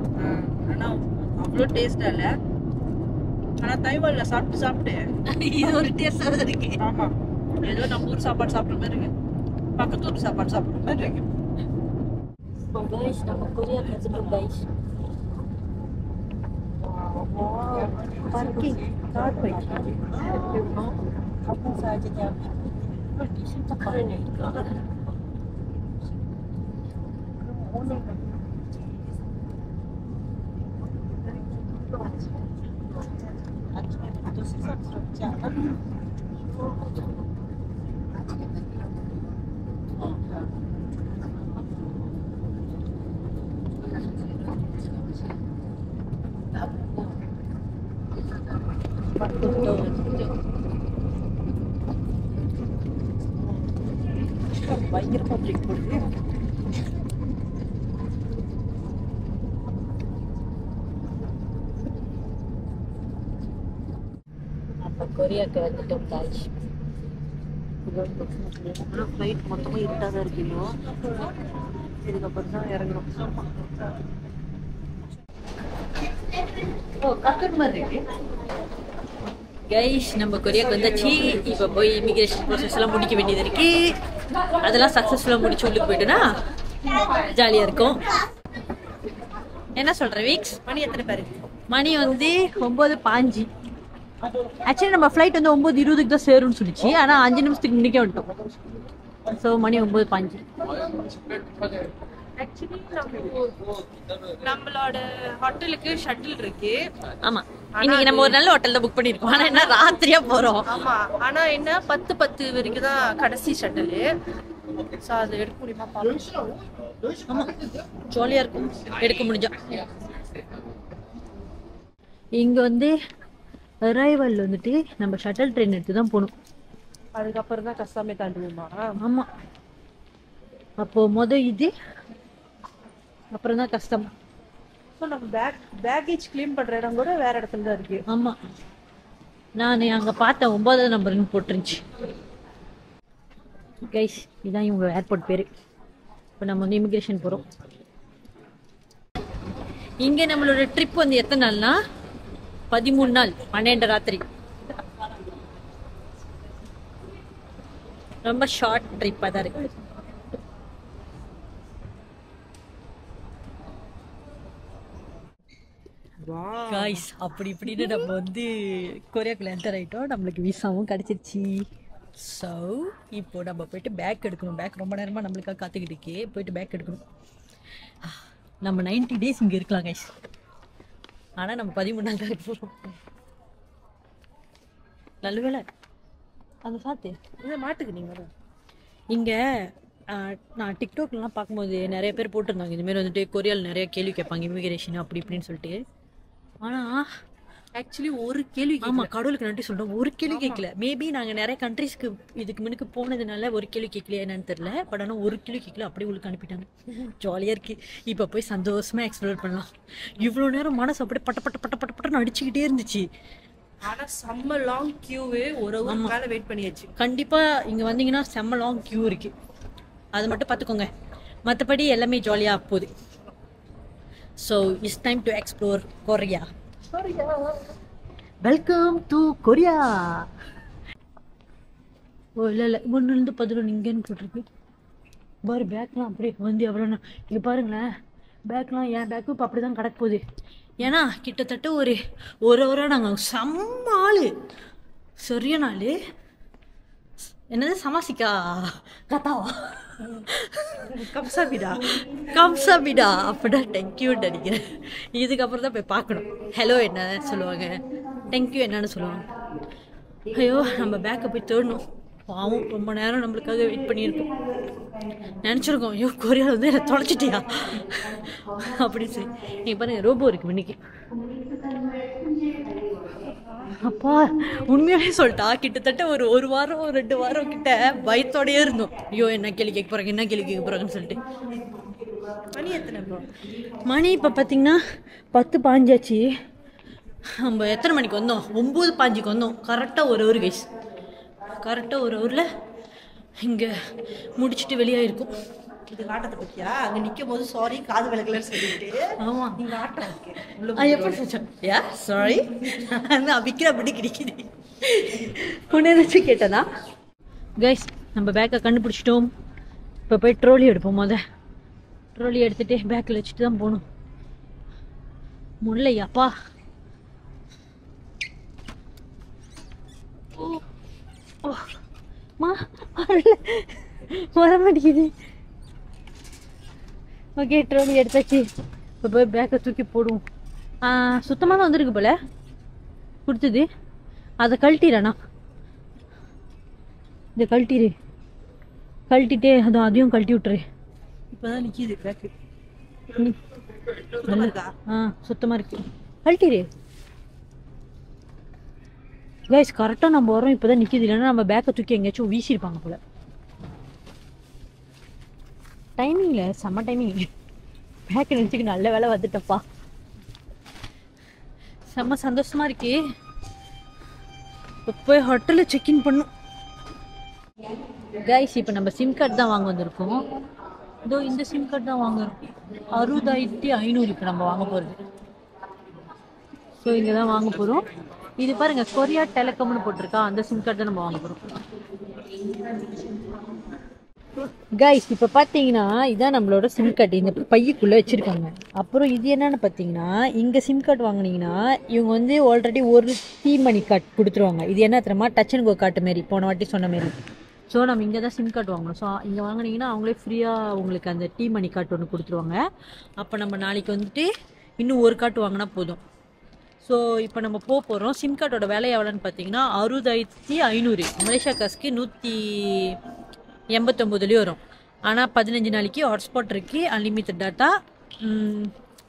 ஆனா அவ்வளோ டேஸ்டா இல்ல. ஆனால் தைவானில் சாப்பிட்டு சாப்பிட்டு இது ஒரு டேஸ்டாக தான் இருக்கு. ஆமாம், ஏதோ நம்ம ஊர் சாப்பாடு சாப்பிட்ற மாதிரி இருக்கு, பக்கத்து ஊர் சாப்பாடு சாப்பிட்ற மாதிரி இருக்கு. கைஸ் நம்ம கொரியா வந்துட்டோம் guys. Parking, car parking. Apa saja yang di sini tak ada. பயங்கர பப்ளிக் போடுது. நம்ம கொரியாவுக்கு வந்துட்டோம் கைஸ். ஃப்ளைட் மொத்தமாக இருட்டாக தான் இருக்கு இன்னும். இதுக்கப்புறம் தான் இறங்கணும். ஓ கக்கர் மாதிரி இருக்கு கைஸ். நம்ம கொரியாவுக்கு வந்தாச்சு. இப்போ போய் இமிகிரேஷன் ப்ராசஸ் எல்லாம் முடிக்க வேண்டியது இருக்கு. அதெல்லாம் சக்ஸஸ்ஃபுல்லாக முடிச்சு உள்ளுக்கு போயிட்டோன்னா ஜாலியாக இருக்கும். என்ன சொல்கிற வீக்ஸ்? மணி எத்தனை பேர்? மணி வந்து 9:05. ஆக்சுவலி நம்ம ஃப்ளைட் வந்து 9:20 தான் சேரும்னு சொல்லிச்சு. ஆனால் 5 நிமிஷத்துக்கு முன்னிக்கே வந்துட்டோம். ஸோ மணி 9:05. ஆக்சுவலி நம்மளோட ஹோட்டலுக்கு ஷட்டில் இருக்கு. ஆமா, இன்னைக்கு நம்ம ஒரு நல்ல ஹோட்டல் தான் புக் பண்ணிருக்கோம். ஆனா என்ன ராத்திரியா போறோம். ஆமா, ஆனா என்ன 10:10 வரைக்கும் தான் கடைசி ஷட்டில். ஸோ அது எடுக்க முடியுமா பார்க்கலாம். ஆமா, ஜாலியா இருக்கும் எடுக்க முடிஞ்சா. இங்க வந்து அரைவல் வந்துட்டு நம்ம ஷட்டில் ட்ரெயின் எடுத்து தான் போகணும். அதுக்கப்புறம் தான் கஷ்டமே தாண்டுவோமா? ஆமா, அப்போ இது அப்புறம் தான் கஷ்டம். ஸோ நம்ம பேக்கேஜ் கிளீன் பண்ற இடம் கூட வேற இடத்துல தான் இருக்கு. ஆமா, நான் அங்க பார்த்தேன் 9வது நம்பர்னு போட்டுருந்துச்சு. கைஸ், இதான் இவங்க ஏர்போர்ட் பேரு. இப்போ நம்ம வந்து இமிகிரேஷன் போறோம். இங்க நம்மளோட ட்ரிப் வந்து எத்தனை நாள்னா 13 நாள் 12 ராத்திரி. ரொம்ப ஷார்ட் ட்ரிப்பாக தான் இருக்கு. காய்ஸ், அப்படி இப்படின்னு நம்ம வந்து கொரியாக்குள்ள என்டர் ஆகிட்டோம். நம்மளுக்கு விசாவும் கிடச்சிருச்சு. ஸோ இப்போ நம்ம போயிட்டு பேக் எடுக்கணும். பேக் ரொம்ப நேரமாக நம்மளுக்காக காத்துக்கிட்டு இருக்கே. போயிட்டு பேக் எடுக்கணும். நம்ம 90 days இங்கே இருக்கலாம் கைஸ். ஆனால் நம்ம 13 நாள் தான் இருக்க போகிறோம். நல்ல வேலை அந்த சாத்து இதை மாட்டுக்கு நீங்கள் இங்கே நான் டிக்டாக்லாம் பார்க்கும்போது நிறைய பேர் போட்டிருந்தாங்க இதுமாரி வந்துட்டு கொரியாவில் நிறைய கேள்வி கேட்பாங்க இமிகிரேஷன் அப்படி இப்படின்னு சொல்லிட்டு. ஆனால் ஆக்சுவலி ஒரு கேள்வி. ஆமாம், கடவுளுக்கு நன்றி சொல்கிறோம், ஒரு கேள்வி கேட்கல. மேபி நாங்கள் நிறைய கண்ட்ரீஸ்க்கு இதுக்கு முன்னுக்கு போனதுனால ஒரு கேள்வி கேட்கலையா என்னன்னு தெரில. பட் ஆனால் ஒரு கேள்வி கேட்கல, அப்படியே உங்களுக்கு அனுப்பிட்டாங்க. ஜாலியாக இருக்குது. இப்போ போய் சந்தோஷமாக எக்ஸ்ப்ளோர் பண்ணலாம். இவ்வளோ நேரம் மனசு அப்படியே பட்ட பட்ட பட்ட பட்ட பட்டன்னு அடிச்சுக்கிட்டே இருந்துச்சு. ஆனால் செம்ம லாங் கியூவே ஒரு ஹவர் மேலே வெயிட் பண்ணியாச்சு. கண்டிப்பாக இங்கே வந்தீங்கன்னா செம்ம லாங் கியூ இருக்குது. அது மட்டும் பார்த்துக்கோங்க. மற்றபடி எல்லாமே ஜாலியாக போகுது. So it's time to explore Korea. Welcome to Korea. ஓ இல்லை 1 to 11 இங்கேன்னு போட்டிருக்கு பாரு. பேக்லாம் அப்படியே வந்து எவ்வளோண்ணா இங்கே பாருங்களேன். பேக்லாம் என் பேக்கும் இப்போ அப்படி தான் கிடக்க போகுது. ஏன்னா கிட்டத்தட்ட ஒரு ஹவராக நாங்கள் செம்ம ஆள் சரியான ஆள். என்னது சமாசிக்கா கத்தாவா கம்சாபிடா அப்படிதான் தேங்க்யூன்னு நினைக்கிறேன். இதுக்கப்புறம் தான் போய் பார்க்கணும். ஹலோ என்ன சொல்லுவாங்க, தேங்க்யூ என்னன்னு சொல்லுவாங்க. ஐயோ, நம்ம பேக்கை போய் தேடணும். பாவம் ரொம்ப நேரம் நம்மளுக்காக வெயிட் பண்ணியிருக்கோம். நினச்சிருக்கோம், ஐயோ கொரியாவில் வந்து என்னை தொலைச்சிட்டியா அப்படின்னு சொல்லி. நீங்கள் பாருங்க, ரோபோ இருக்கு இன்னைக்கு. அப்பா உண்மையாவே சொல்லிட்டா கிட்டத்தட்ட ஒரு வாரம் 2 வாரம் கிட்ட பயத்தோடயே இருந்தோம். ஐயோ என்ன கேள்வி கேட்க போறாங்கன்னு சொல்லிட்டு. மணி எத்தனை ப்ரோ? மணி இப்போ பார்த்தீங்கன்னா 10:05 ஆச்சு. நம்ம எத்தனை மணிக்கு வந்தோம்? 9:05 வந்தோம். கரெக்டாக ஒரு ஹவர் கைஸ். கரெக்டாக ஒரு ஹவரில் இங்கே முடிச்சுட்டு வெளியாகிருக்கும். இது ஆட்டத்தை பத்தியா அங்க நிக்கும் போது சாரி காது விளக்கலன்னு சொல்லிட்டு ஆமா நீங்க ஆட்டம் இருக்கு எப்படி சொன்னேன் யா சாரி அபிக்கிற அப்படி கிடைக்குது உன்னை ஏதாச்சும் கேட்டதா கைஸ் நம்ம பேக்கை கண்டுபிடிச்சிட்டோம் இப்போ போய் ட்ரோலி எடுப்போம் ட்ரோலி எடுத்துட்டு பேக்கில் வச்சுட்டு தான் போகணும் முல்லையாப்பா வர மாட்டேங்குது ஓகே ட்ரோலி எடுத்தாச்சு இப்போ போய் பேக்கை தூக்கி போடுவோம் சுத்தமாக தான் வந்துருக்கு போல கொடுத்தது அதை கழட்டிடண்ணா இதை கழட்டிட்டே அதையும் கழட்டி விட்டுரு இப்பதான் நிக்கிது பேக்கு சுத்தமாக இருக்கு கழட்டிடு கைஸ் கரெக்டாக நம்ம வரோம் இப்போ தான் நிற்கிது இல்லைன்னா நம்ம பேக்கை தூக்கி எங்கேயாச்சும் வீசியிருப்பாங்க போல டைமிங்கில் செம்ம டைமிங் பேக்கை நினச்சிக்கு நல்ல வேலை வந்துட்டப்பா செம்ம சந்தோஷமாக இருக்கு இப்போ போய் ஹோட்டலில் செக்இன் பண்ணும் கைஸ் இப்போ நம்ம சிம் கார்டு தான் வாங்க வந்திருக்கோம் இதோ இந்த சிம் கார்டு தான் வாங்குறோம் 6500 இப்போ நம்ம வாங்க போகிறது ஸோ இங்கே தான் வாங்க போகிறோம் இது பாருங்க கொரியா டெலிகாம்னு போட்டிருக்கா அந்த சிம் கார்டு தான் நம்ம வாங்க போகிறோம் கைஸ் இப்போ பார்த்தீங்கன்னா இதான் நம்மளோட சிம் கார்டு இந்த பையுக்குள்ளே வச்சுருக்காங்க அப்புறம் இது என்னன்னு பார்த்தீங்கன்னா இங்கே சிம் கார்டு வாங்கினீங்கன்னா இவங்க வந்து ஆல்ரெடி ஒரு மணி கார்டு கொடுத்துருவாங்க இது என்ன தெரியுமா டச் அண்ட் கோ கார்டு மாரி போன வாட்டி சொன்ன மாரி ஸோ நம்ம இங்கே தான் சிம் கார்டு வாங்கணும் ஸோ இங்கே வாங்கினீங்கன்னா அவங்களே ஃப்ரீயாக உங்களுக்கு அந்த மணி கார்டு ஒன்று கொடுத்துருவாங்க அப்போ நம்ம நாளைக்கு வந்துட்டு இன்னும் ஒரு கார்டு வாங்கினா போதும் ஸோ இப்போ நம்ம போகிறோம் சிம் கார்டோட விலை எவ்வளோன்னு பார்த்தீங்கன்னா 6500 மலேசியா காசுக்கு 189 வரும் ஆனால் 15 நாளைக்கு ஹாட்ஸ்பாட் இருக்குது அன்லிமிட்டட் டாட்டா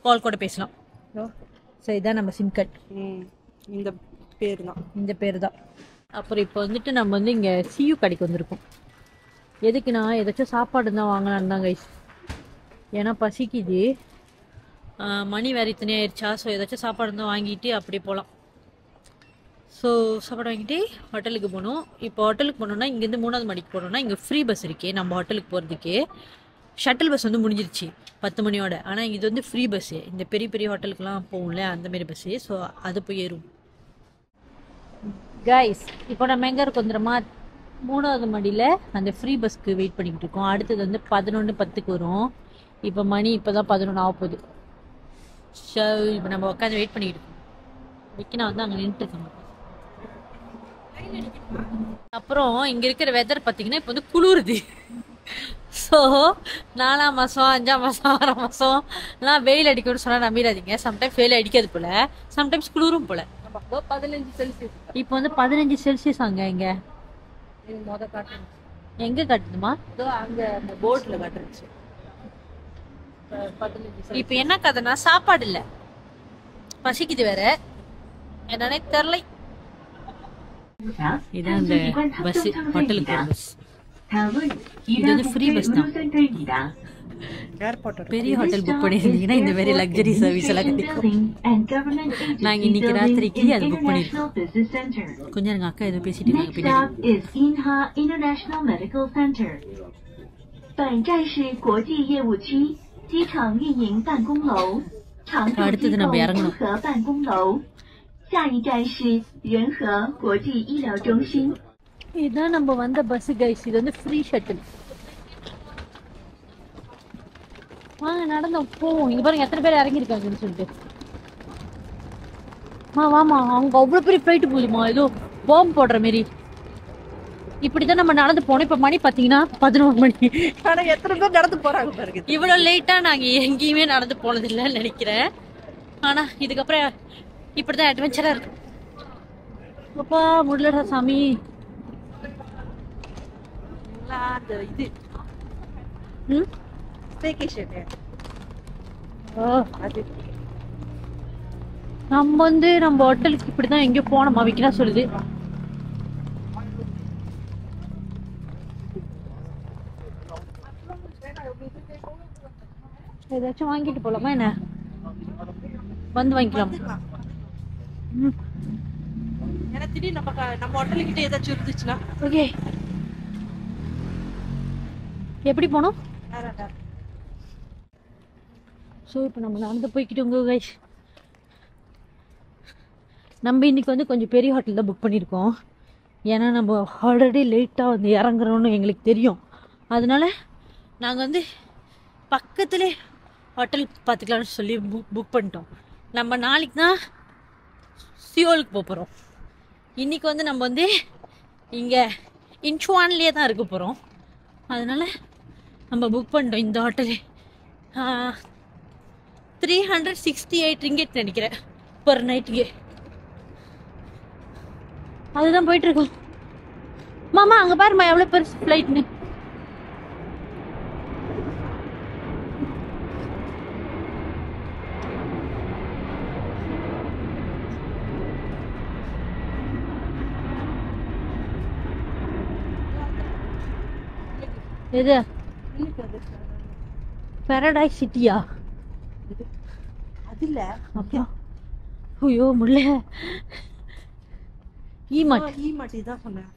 கால் கூட பேசலாம் ஸோ இதான் நம்ம சிம் கார்டு இந்த பேர் தான் அப்புறம் இப்போ வந்துட்டு நம்ம வந்து இங்கே சியூ கடைக்கு வந்திருக்கோம் எதுக்குண்ணா ஏதாச்சும் சாப்பாடு தான் வாங்கலான்னு தான் கைஸ் ஏன்னா பசிக்குது மணி வேறு இத்தனை ஆயிடுச்சா ஸோ ஏதாச்சும் சாப்பாடு இருந்தால் வாங்கிட்டு அப்படியே போகலாம் ஸோ சாப்பாடு வாங்கிட்டு ஹோட்டலுக்கு போகணும் இப்போ ஹோட்டலுக்கு போனோம்னா இங்கேருந்து 3வது மாடிக்கு போனோம்னா இங்கே ஃப்ரீ பஸ் இருக்கே நம்ம ஹோட்டலுக்கு போகிறதுக்கு ஷட்டில் பஸ் வந்து முடிஞ்சிருச்சு 10 மணியோட ஆனால் இது வந்து ஃப்ரீ பஸ்ஸு இந்த பெரிய பெரிய ஹோட்டலுக்குலாம் போகும்ல அந்தமாரி பஸ்ஸு ஸோ அது போய் ஏறும் கைஸ் இப்போ நம்ம எங்கே இருக்கோம் தெரியுமா 3வது மாடியில் அந்த ஃப்ரீ பஸ்க்கு வெயிட் பண்ணிக்கிட்டு இருக்கோம் அடுத்தது வந்து 11:10 வரும் இப்போ மணி இப்போ தான் 11 ஆக போகுது ஸோ இப்போ நம்ம உட்காந்து வெயிட் பண்ணிக்கிட்டு இருக்கோம் விக்கினா வந்து அங்கே நின்றுருக்காங்க அப்புறம் இங்கே இருக்கிற வெதர் பார்த்தீங்கன்னா இப்போ வந்து குளிருது ஸோ 4ஆம் மாதம் 5ஆம் மாதம் 6ஆம் மாதம்லாம் வெயில் அடிக்கணும்னு சொன்னால் நம்பிடாதீங்க சம்டைம்ஸ் வெயில் அடிக்காது போல் சம்டைம்ஸ் குளிரும் போல் 15 செல்சியஸ் இப்போ வந்து 15 செல்சியஸ் அங்கே எங்கே எங்கே காட்டுதுமா அங்க அந்த போர்ட்ல காட்டுருச்சு இப்போ என்ன கதைனா சாப்பாடு இல்லை பசிக்குது வேற என்னன்னே தெரியல இதான் அந்த பஸ் ஹோட்டலுக்கு போகிற பஸ் இது வந்து ஃப்ரீ பஸ் தான் பெரிய ஹோட்டல் புக் பண்ணியிருந்தீங்கன்னா இந்த மாதிரி லக்ஸரி சர்வீஸ் எல்லாம் கிடைக்கும் நாங்கள் இன்னைக்கு ராத்திரிக்கு அது புக் பண்ணியிருக்கோம் கொஞ்சம் எங்கள் அக்கா ஏதோ பேசிட்டு இருக்காங்க பின்னாடி அடுத்தது நம்ம இறங்கணும் இதுதான் நம்ம வந்த பஸ் கைஸ் இது வந்து ஃப்ரீ ஷட்டில் வாங்க நடந்தோம் போவோம் இங்க பாருங்க எத்தனை பேர் இறங்கியிருக்காங்கன்னு சொல்லிட்டு வாமா அவங்க அவ்வளோ பெரிய ஃப்ளைட்டு போகுதுமா ஏதோ பாம்பு போடுற மாரி இப்படிதான் நம்ம நடந்து போனோம் இப்போ மணி பார்த்தீங்கன்னா 11 மணி ஆனால் எத்தனை பேர் நடந்து போறாங்க பாருங்க இவ்வளோ லேட்டாக நாங்கள் எங்கேயுமே நடந்து போனதில்லைன்னு நினைக்கிறேன் ஆனால் இதுக்கப்புறம் இப்படிதான் அட்வென்ச்சராக இருக்கு அப்பா முடியலடா சாமி அந்த இது அது நம்ம வந்து நம்ம ஹோட்டலுக்கு இப்படிதான் எங்கேயோ போனோமா விக்கிறா சொல்லுது ஏதாச்சும் வாங்கிட்டு போலாமா என்ன வந்து வாங்கிக்கலாம் ஏன்னா திடீர்னு நம்ம ஹோட்டலுக்கிட்ட ஏதாச்சும் இருந்துச்சுன்னா ஓகே எப்படி போனோம் ஸோ இப்போ நம்ம நடந்து போய்க்கிட்டோங்க கைஸ். நம்ம இன்னைக்கு வந்து கொஞ்சம் பெரிய ஹோட்டல் தான் புக் பண்ணியிருக்கோம். ஏன்னா நம்ம ஆல்ரெடி லேட்டாக வந்து இறங்குறோன்னு எங்களுக்கு தெரியும். அதனால நாங்கள் வந்து பக்கத்துலேயே ஹோட்டல் பார்த்துக்கலாம்னு சொல்லி புக் பண்ணிட்டோம். நம்ம நாளைக்கு தான் சியோலுக்கு போகிறோம். இன்றைக்கி வந்து நம்ம வந்து இங்கே இன்ச்சுவான்லேயே தான் இருக்க போகிறோம். அதனால நம்ம புக் பண்ணிட்டோம் இந்த ஹோட்டலு. 368 ரிங்கெட் நினைக்கிறேன் பர் நைட்டுக்கு. அதுதான் போயிட்டு இருக்கோம். மாமா அங்கே பாருமா எவ்வளோ பெருசு ஃப்ளைட்னு. எது பாரடைஸ் சிட்டியா? அது இல்ல அப்புறம் ஐயோ முடியல. ஈமார்ட் ஈமாட்டி தான் சொன்னேன்.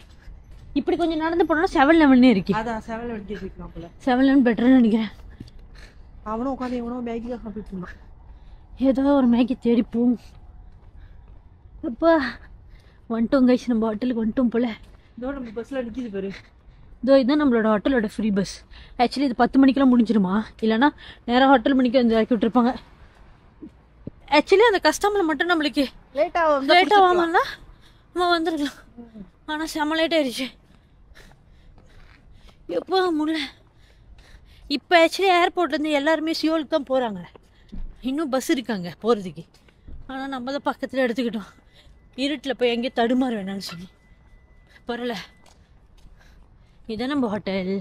இப்படி கொஞ்சம் நடந்து போனோம்னா 7-Eleven இருக்கு. அதான் 7-Eleven இருக்கலாம் போல. 7-Eleven பெட்டர்னு நினைக்கிறேன். அவனும் உட்காந்து இவனும் மேகி தான் சாப்பிட்டு இருந்தான். ஏதோ ஒரு மேகி தேடி போகும். அப்பா வந்துட்டோம் கைஸ், நம்ம ஹோட்டலுக்கு வந்துட்டோம் போல. இதோ நம்ம பஸ்ல நிற்கிது பாரு. இதோ இதுதான் நம்மளோட ஹோட்டலோட ஃப்ரீ பஸ். ஆக்சுவலி இது 10 மணிக்கெல்லாம் முடிஞ்சிருமா, இல்லைனா நேராக ஹோட்டல் மணிக்கு வந்து இறக்கி விட்டுருப்பாங்க. ஆக்சுவலி அந்த கஸ்டமர் மட்டும் நம்மளுக்கு லேட்டாக வாங்கலாம் நம்ம வந்துருக்கலாம். ஆனால் செம்ம லேட் ஆயிடுச்சு. எப்போ முடியல. இப்போ ஆக்சுவலி ஏர்போர்ட்லேருந்து எல்லாருமே சியோலுக்கு தான் போகிறாங்க. இன்னும் பஸ் இருக்காங்க போகிறதுக்கு. ஆனால் நம்ம தான் பக்கத்தில் எடுத்துக்கிட்டோம். இருட்டில் போய் எங்கேயும் தடுமாற வேணாம்னு சொல்லி. பரவாயில்ல. இதான் நம்ம ஹோட்டல்,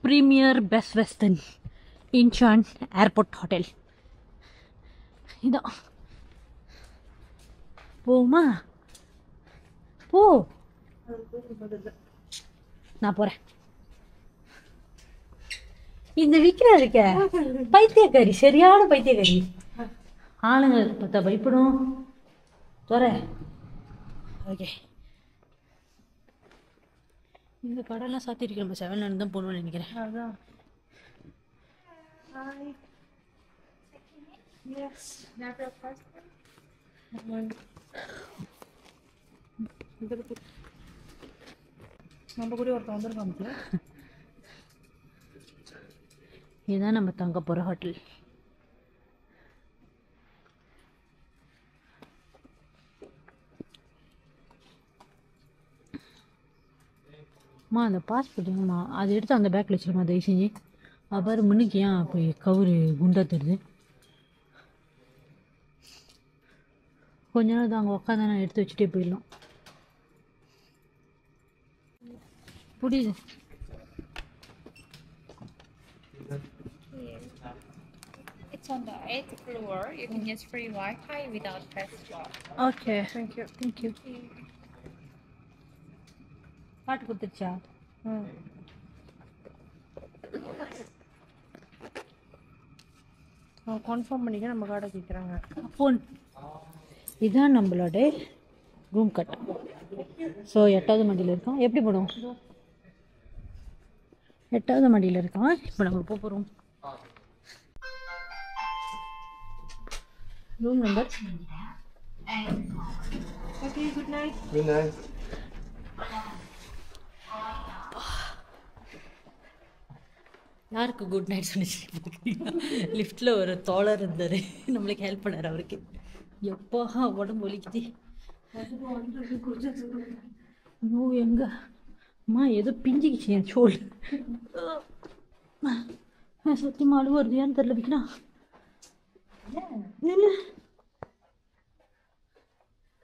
ப்ரீமியர் பெஸ்ட் வெஸ்டர்ன் இன்சான் ஏர்போர்ட் ஹோட்டல். இதான் போமா போ, நான் போறேன். இந்த விக்கிரா இருக்க பைத்தியக்காரி, சரியான பைத்தியக்காரி. ஆளுங்களுக்கு பார்த்தா பயப்படும். தோற ஓகே. இந்த கடைலாம் சாத்திருக்கு. நம்ம 7-Eleven தான் போகணும்னு நினைக்கிறேன். அதான். நம்ம கூட ஒருத்தன் வந்துருக்காங்க. இதுதான் நம்ம தங்க போகிற ஹோட்டல். அம்மா அந்த பாஸ்போர்ட் எங்கம்மா? அதை எடுத்து அந்த பேக்கில் வச்சிருமா தயவு செஞ்சு. அப்பாரு முன்னுக்கு ஏன் போய் கவுரு குண்டா தருது. கொஞ்ச நேரம் தான் அங்கே உட்காந்து நான் எடுத்து வச்சுட்டே போயிடலாம். புரியுது. It's on the 8th floor. You can use free Wi-Fi without passport. Okay thank you thank you. பாட்டு கொடுத்துருச்சா? கன்ஃபார்ம் பண்ணிக்க நம்ம கார்டை கேட்குறாங்க. ஃபோன். இதுதான் நம்மளோட ரூம் கட். ஸோ 8வது மாடியில் இருக்கோம். எப்படி போடும்? 8வது மாடியில் இருக்கோம். இப்போ நம்ம போகிறோம் room number. Okay, good night. Good night. யாருக்கு குட் நைட் சொன்னிச்சு? லிஃப்டில் ஒரு தோழர் இருந்தார், நம்மளுக்கு ஹெல்ப் பண்ணார். அவருக்கு எப்போ உடம்பு வலிக்குது. ஐயோ எங்க அம்மா ஏதோ பிஞ்சிக்கிச்சு என் சோல். சத்தியமாக அழுவ வருது. ஏன்னு தெரியல. விற்கணா இல்லை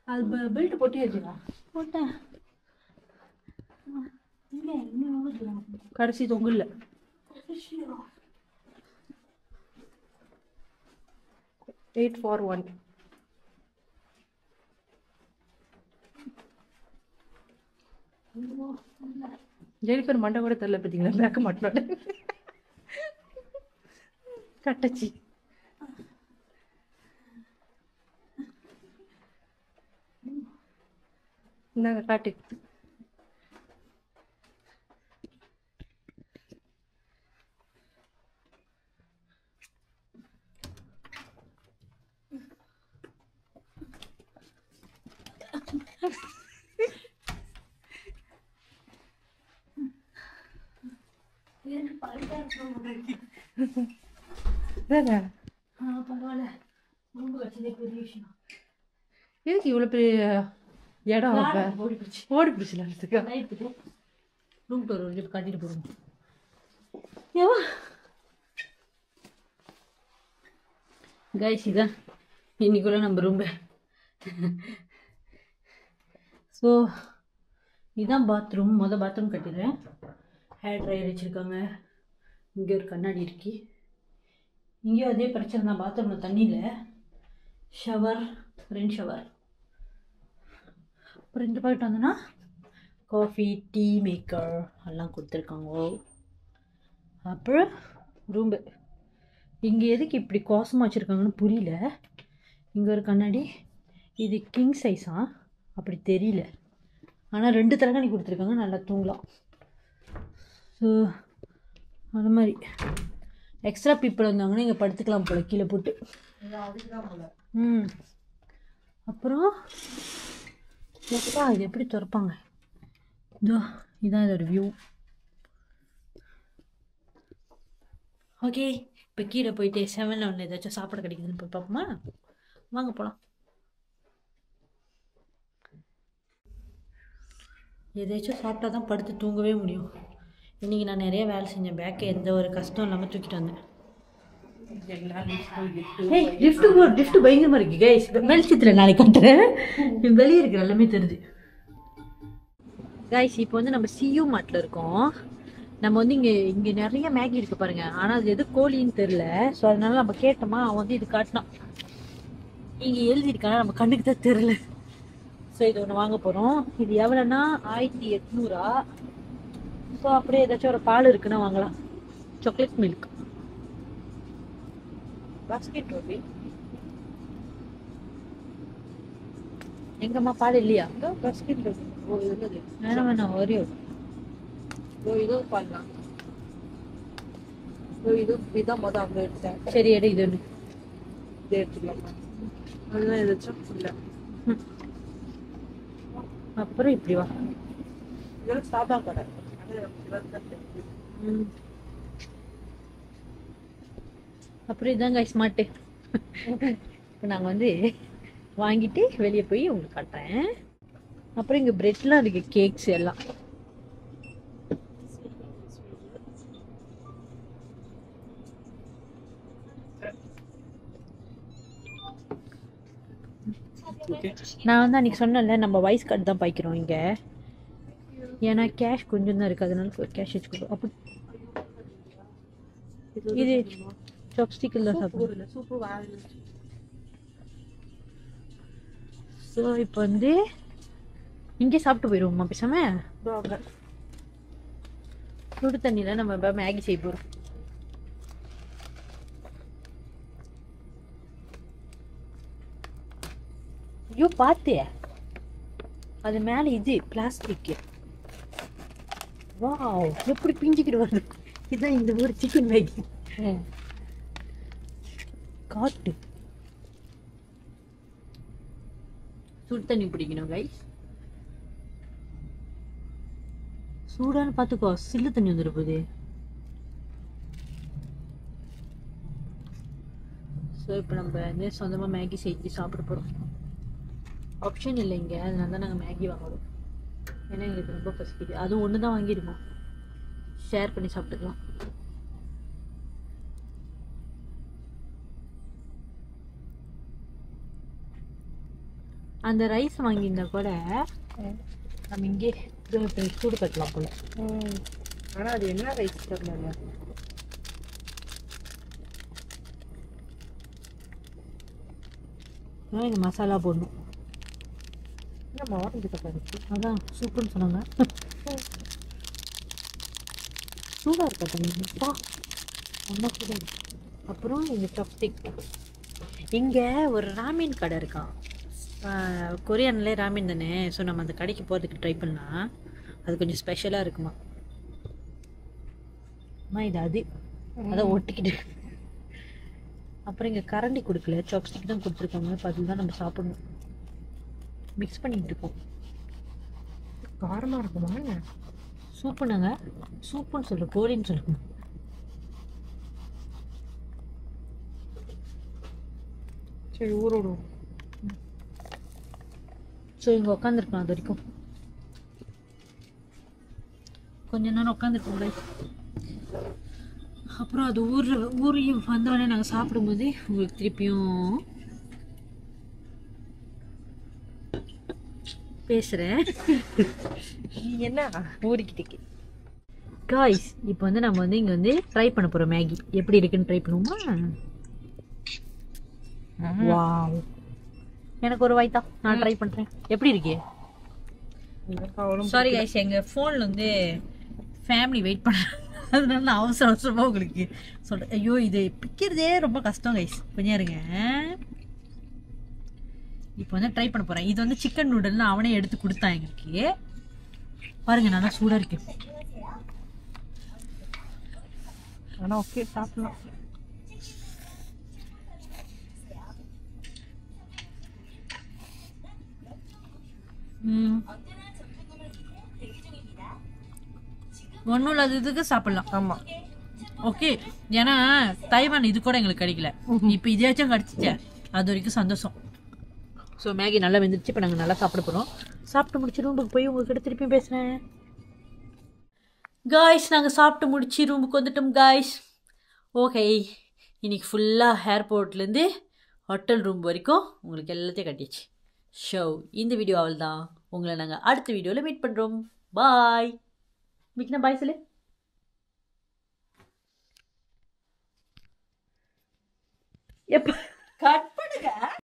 அது பெல்ட் போட்டியாச்சுடா. போட்டேன். இல்லை இன்னும் கடைசி தொங்குல 841. ஜெனிஃபர் மண்டை கூட தெரியல பார்த்தீங்களா? பேக்க மாட்டோட கட்டச்சி. இந்தாங்க காட்டு. பரவாயில்ல, ரொம்ப கட்சிதே பெரிய விஷயம். எதுக்கு இவ்வளோ பெரிய இடம் ஓடி போச்சு. ஓடி பிடிச்சல ரூம் டோர் வந்து காட்டிட்டு போகிறோம். கைஸ் இதான் இன்னைக்குள்ள நம்ம ரூம்பு. ஸோ இதுதான் பாத்ரூம். பாத்ரூம் கட்டிடுறேன். ஹேர் ட்ரையர் வச்சுருக்காங்க. இங்கே ஒரு கண்ணாடி இருக்கு. இங்கேயும் அதே பிரச்சனை தான். பாத்ரூமில் தண்ணி இல்லை. Shower, 2 shower. அப்புறம் இந்த பாயிட்டு வந்தோன்னா காஃபி, டீ மேக்கர் எல்லாம் கொடுத்துருக்காங்க. அப்புறம் ரூம்பு இங்கே எதுக்கு இப்படி கோசமாக வச்சுருக்காங்கன்னு புரியல. இங்கே ஒரு கண்ணாடி. இது கிங் சைஸா அப்படி தெரியல. ஆனால் 2 தலைகாணி கொடுத்துருக்காங்க, நல்லா தூங்கலாம். ஸோ அது மாதிரி எக்ஸ்ட்ரா பீப்புள் வந்தாங்கன்னா இங்கே படுத்துக்கலாம் போல் கீழே போட்டு. அப்புறம் இது எப்படி திறப்பாங்க? இதோ இதான் இதோட வியூ. ஓகே, இப்போ கீழே போயிட்டு 7-Eleven ஏதாச்சும் சாப்பிட கிடைக்குதுன்னு போய் பார்ப்போமா? வாங்க போகலாம். எதாச்சும் சாப்பிட்டா தான் படுத்து தூங்கவே முடியும். இன்றைக்கி நான் நிறைய வேலை செஞ்சேன். பேக்கை எந்த ஒரு கஷ்டம் இல்லாமல் தூக்கிட்டு வந்தேன். லிஃப்ட்டு பயங்கரமாக இருக்குது கைஸ். வெளிச்சத்தில் நாளைக்கு காட்டுறேன். வெளியே இருக்கிற எல்லாமே தெரியுது கைஸ். இப்போ வந்து நம்ம சியூ மார்ட்டில் இருக்கோம். நம்ம வந்து இங்கே நிறைய மேகி இருக்குது பாருங்க. ஆனால் அது எது கோழின்னு தெரில. ஸோ அதனால நம்ம கேட்டோமா, அவன் வந்து இது காட்டினான். இங்கே எழுதியிருக்கானா நம்ம கண்ணுக்கு தான் தெரில. ஸோ இது ஒன்று வாங்க போகிறோம். இது எவ்வளோன்னா 1800. ஸோ அப்படியே ஏதாச்சும் ஒரு பால் இருக்குன்னா வாங்கலாம். சாக்லேட் மில்க் பாஸ்கெட் ரோபி. எங்கம்மா பால் இல்லையா? பாஸ்கெட் ரோபி வேணாம் ஒரே இது பண்ணலாம். இதுதான் மொதல் அங்கே எடுத்தேன். சரி எடு. இது ஒன்று இது எடுத்துக்கலாமா? அதுதான் எதாச்சும் இல்லை. அப்புறம் இப்படி வா. இதெல்லாம் சாதா கடை. அப்புறம் இதாங்க ஸ்மார்ட்டு. இப்போ நாங்கள் வந்து வாங்கிட்டு வெளியே போய் உங்களுக்கு காட்டுறேன். அப்புறம் இங்கே பிரெட்லாம் இருக்குது, கேக்ஸ் எல்லாம். நான் வந்து அன்றைக்கி சொன்னேன்ல, நம்ம வாய்ஸ் கார்டு தான் பாய்க்கிறோம் இங்கே. ஏன்னா கேஷ் கொஞ்சம் தான் இருக்குது, அதனால கேஷ் வச்சுக்கோ. அப்போ இது சாப்ஸ்டிக்கில் தான் சாப்பிடுவோம். சூப்பு வாங்கி. ஸோ இப்போ வந்து இங்கே சாப்பிட்டு போயிடுவோம்மா பேசாம. சுடு தண்ணியில் நம்ம இப்போ மேகி செய்ய போகிறோம். ஐயோ பார்த்து, அது மேலே இது பிளாஸ்டிக்கு. வாவ், எப்படி பிஞ்சிக்கிட்டு வருது. இதுதான் இந்த ஒரு சிக்கன் மேகி. காட்டு சுடு தண்ணி பிடிக்கணும் கைஸ். சூடான்னு பார்த்துக்கோ, சில்லு தண்ணி வந்துட போகுது. ஸோ இப்போ நம்ம வந்து சொந்தமாக மேகி செஞ்சு சாப்பிட போகிறோம். ஆப்ஷன் இல்லை இங்கே, அதனால தான் நாங்கள் மேகி வாங்குறோம். ஏன்னா எங்களுக்கு ரொம்ப பசிக்குது. அதுவும் ஒன்று தான் வாங்கியிருக்கோம், ஷேர் பண்ணி சாப்பிட்டுக்கலாம். அந்த ரைஸ் வாங்கியிருந்தா கூட நம்ம இங்கே சூடு கட்டலாம் போல. ஆனால் அது என்ன ரைஸ் தெரியல. இந்த மசாலா போடணும். நம்ம ஆரஞ்சு கட்டாச்சு. அதான் சூப்புன்னு சொன்னாங்க. சூடாக இருக்கா தண்ணிப்பா, ஒன்றா சூடாக இருக்கு. அப்புறம் இந்த சாப்ஸ்டிக். இங்கே ஒரு ராமீன் கடை இருக்கான். கொரியான்லேயே ராமீன் தானே. ஸோ நம்ம அந்த கடைக்கு போகிறதுக்கு ட்ரை பண்ணலாம். அது கொஞ்சம் ஸ்பெஷலாக இருக்குமா. அம்மா இது அது அதான் ஒட்டிக்கிட்டு. அப்புறம் இங்கே கரண்டி கொடுக்கல, சாப்ஸ்டிக் தான் கொடுத்துருக்காங்க. இப்போ அதில் தான் நம்ம சாப்பிடணும். மிக்ஸ் பண்ணிட்டு இருக்கோம். காரமாக இருக்குமா? சூப்புனாங்க, சூப்புன்னு சொல்கிறேன், கோழின்னு சொல்லுங்க. சரி ஊற விடுவோம். ஸோ இங்கே உட்காந்துருக்கலாம் அது வரைக்கும். கொஞ்ச நேரம் உட்காந்துருக்கோம். அப்புறம் அது ஊரையும் வந்தவொடனே நாங்கள் சாப்பிடும்போது உங்களுக்கு திருப்பியும் பேசுகிறேன். என்ன ஊறிக்கிட்டு காய்ஸ், இப்போ வந்து நம்ம வந்து இங்கே வந்து ட்ரை பண்ண போகிறோம். மேகி எப்படி இருக்குன்னு ட்ரை பண்ணுவோமா? வாவ், எனக்கு ஒரு வாய்த்தா, நான் ட்ரை பண்ணுறேன். எப்படி இருக்கே? சாரி காய்ஸ், எங்கள் ஃபோனில் வந்து ஃபேமிலி வெயிட் பண்ணுறேன், அதனால நான் அவசரமாக உங்களுக்கு சொல்கிறேன். ஐயோ, இது பிக்கிறதே ரொம்ப கஷ்டம் கைஸ், கொஞ்சம் இருங்க. இப்போ வந்து ட்ரை பண்ண போகிறேன். இது வந்து சிக்கன் நூடுல்னு அவனே எடுத்து கொடுத்தான் எங்களுக்கு. பாருங்க, நல்லா சூடாக இருக்கு. ஆனால் ஓகே, சாப்பிடலாம். ஒன்றும் இல்லாத இதுக்கு சாப்பிடலாம். ஆமாம், ஓகே. ஏன்னா தைவான் இது கூட எங்களுக்கு கிடைக்கல, இப்போ இதையாச்சும் கிடச்சிச்சே, அது வரைக்கும் சந்தோஷம். ஸோ மேகி நல்லா வெந்துருச்சு. இப்போ நாங்கள் நல்லா சாப்பிட போகிறோம். சாப்பிட்டு முடிச்சு ரூமுக்கு போய் உங்ககிட்ட திருப்பியும் பேசுகிறேன். காய்ஸ், நாங்கள் சாப்பிட்டு முடிச்சு ரூமுக்கு வந்துட்டோம் காய்ஸ். ஓகே, இன்னைக்கு ஃபுல்லாக ஏர்போர்ட்லேருந்து ஹோட்டல் ரூம் வரைக்கும் உங்களுக்கு எல்லாத்தையும் கட்டிச்சு. ஷோ இந்த வீடியோ அவள் தான். உங்களை நாங்கள் அடுத்த வீடியோவில் மீட் பண்ணுறோம். பாய். மிக்னா பாய் சொல்லு. எப்போ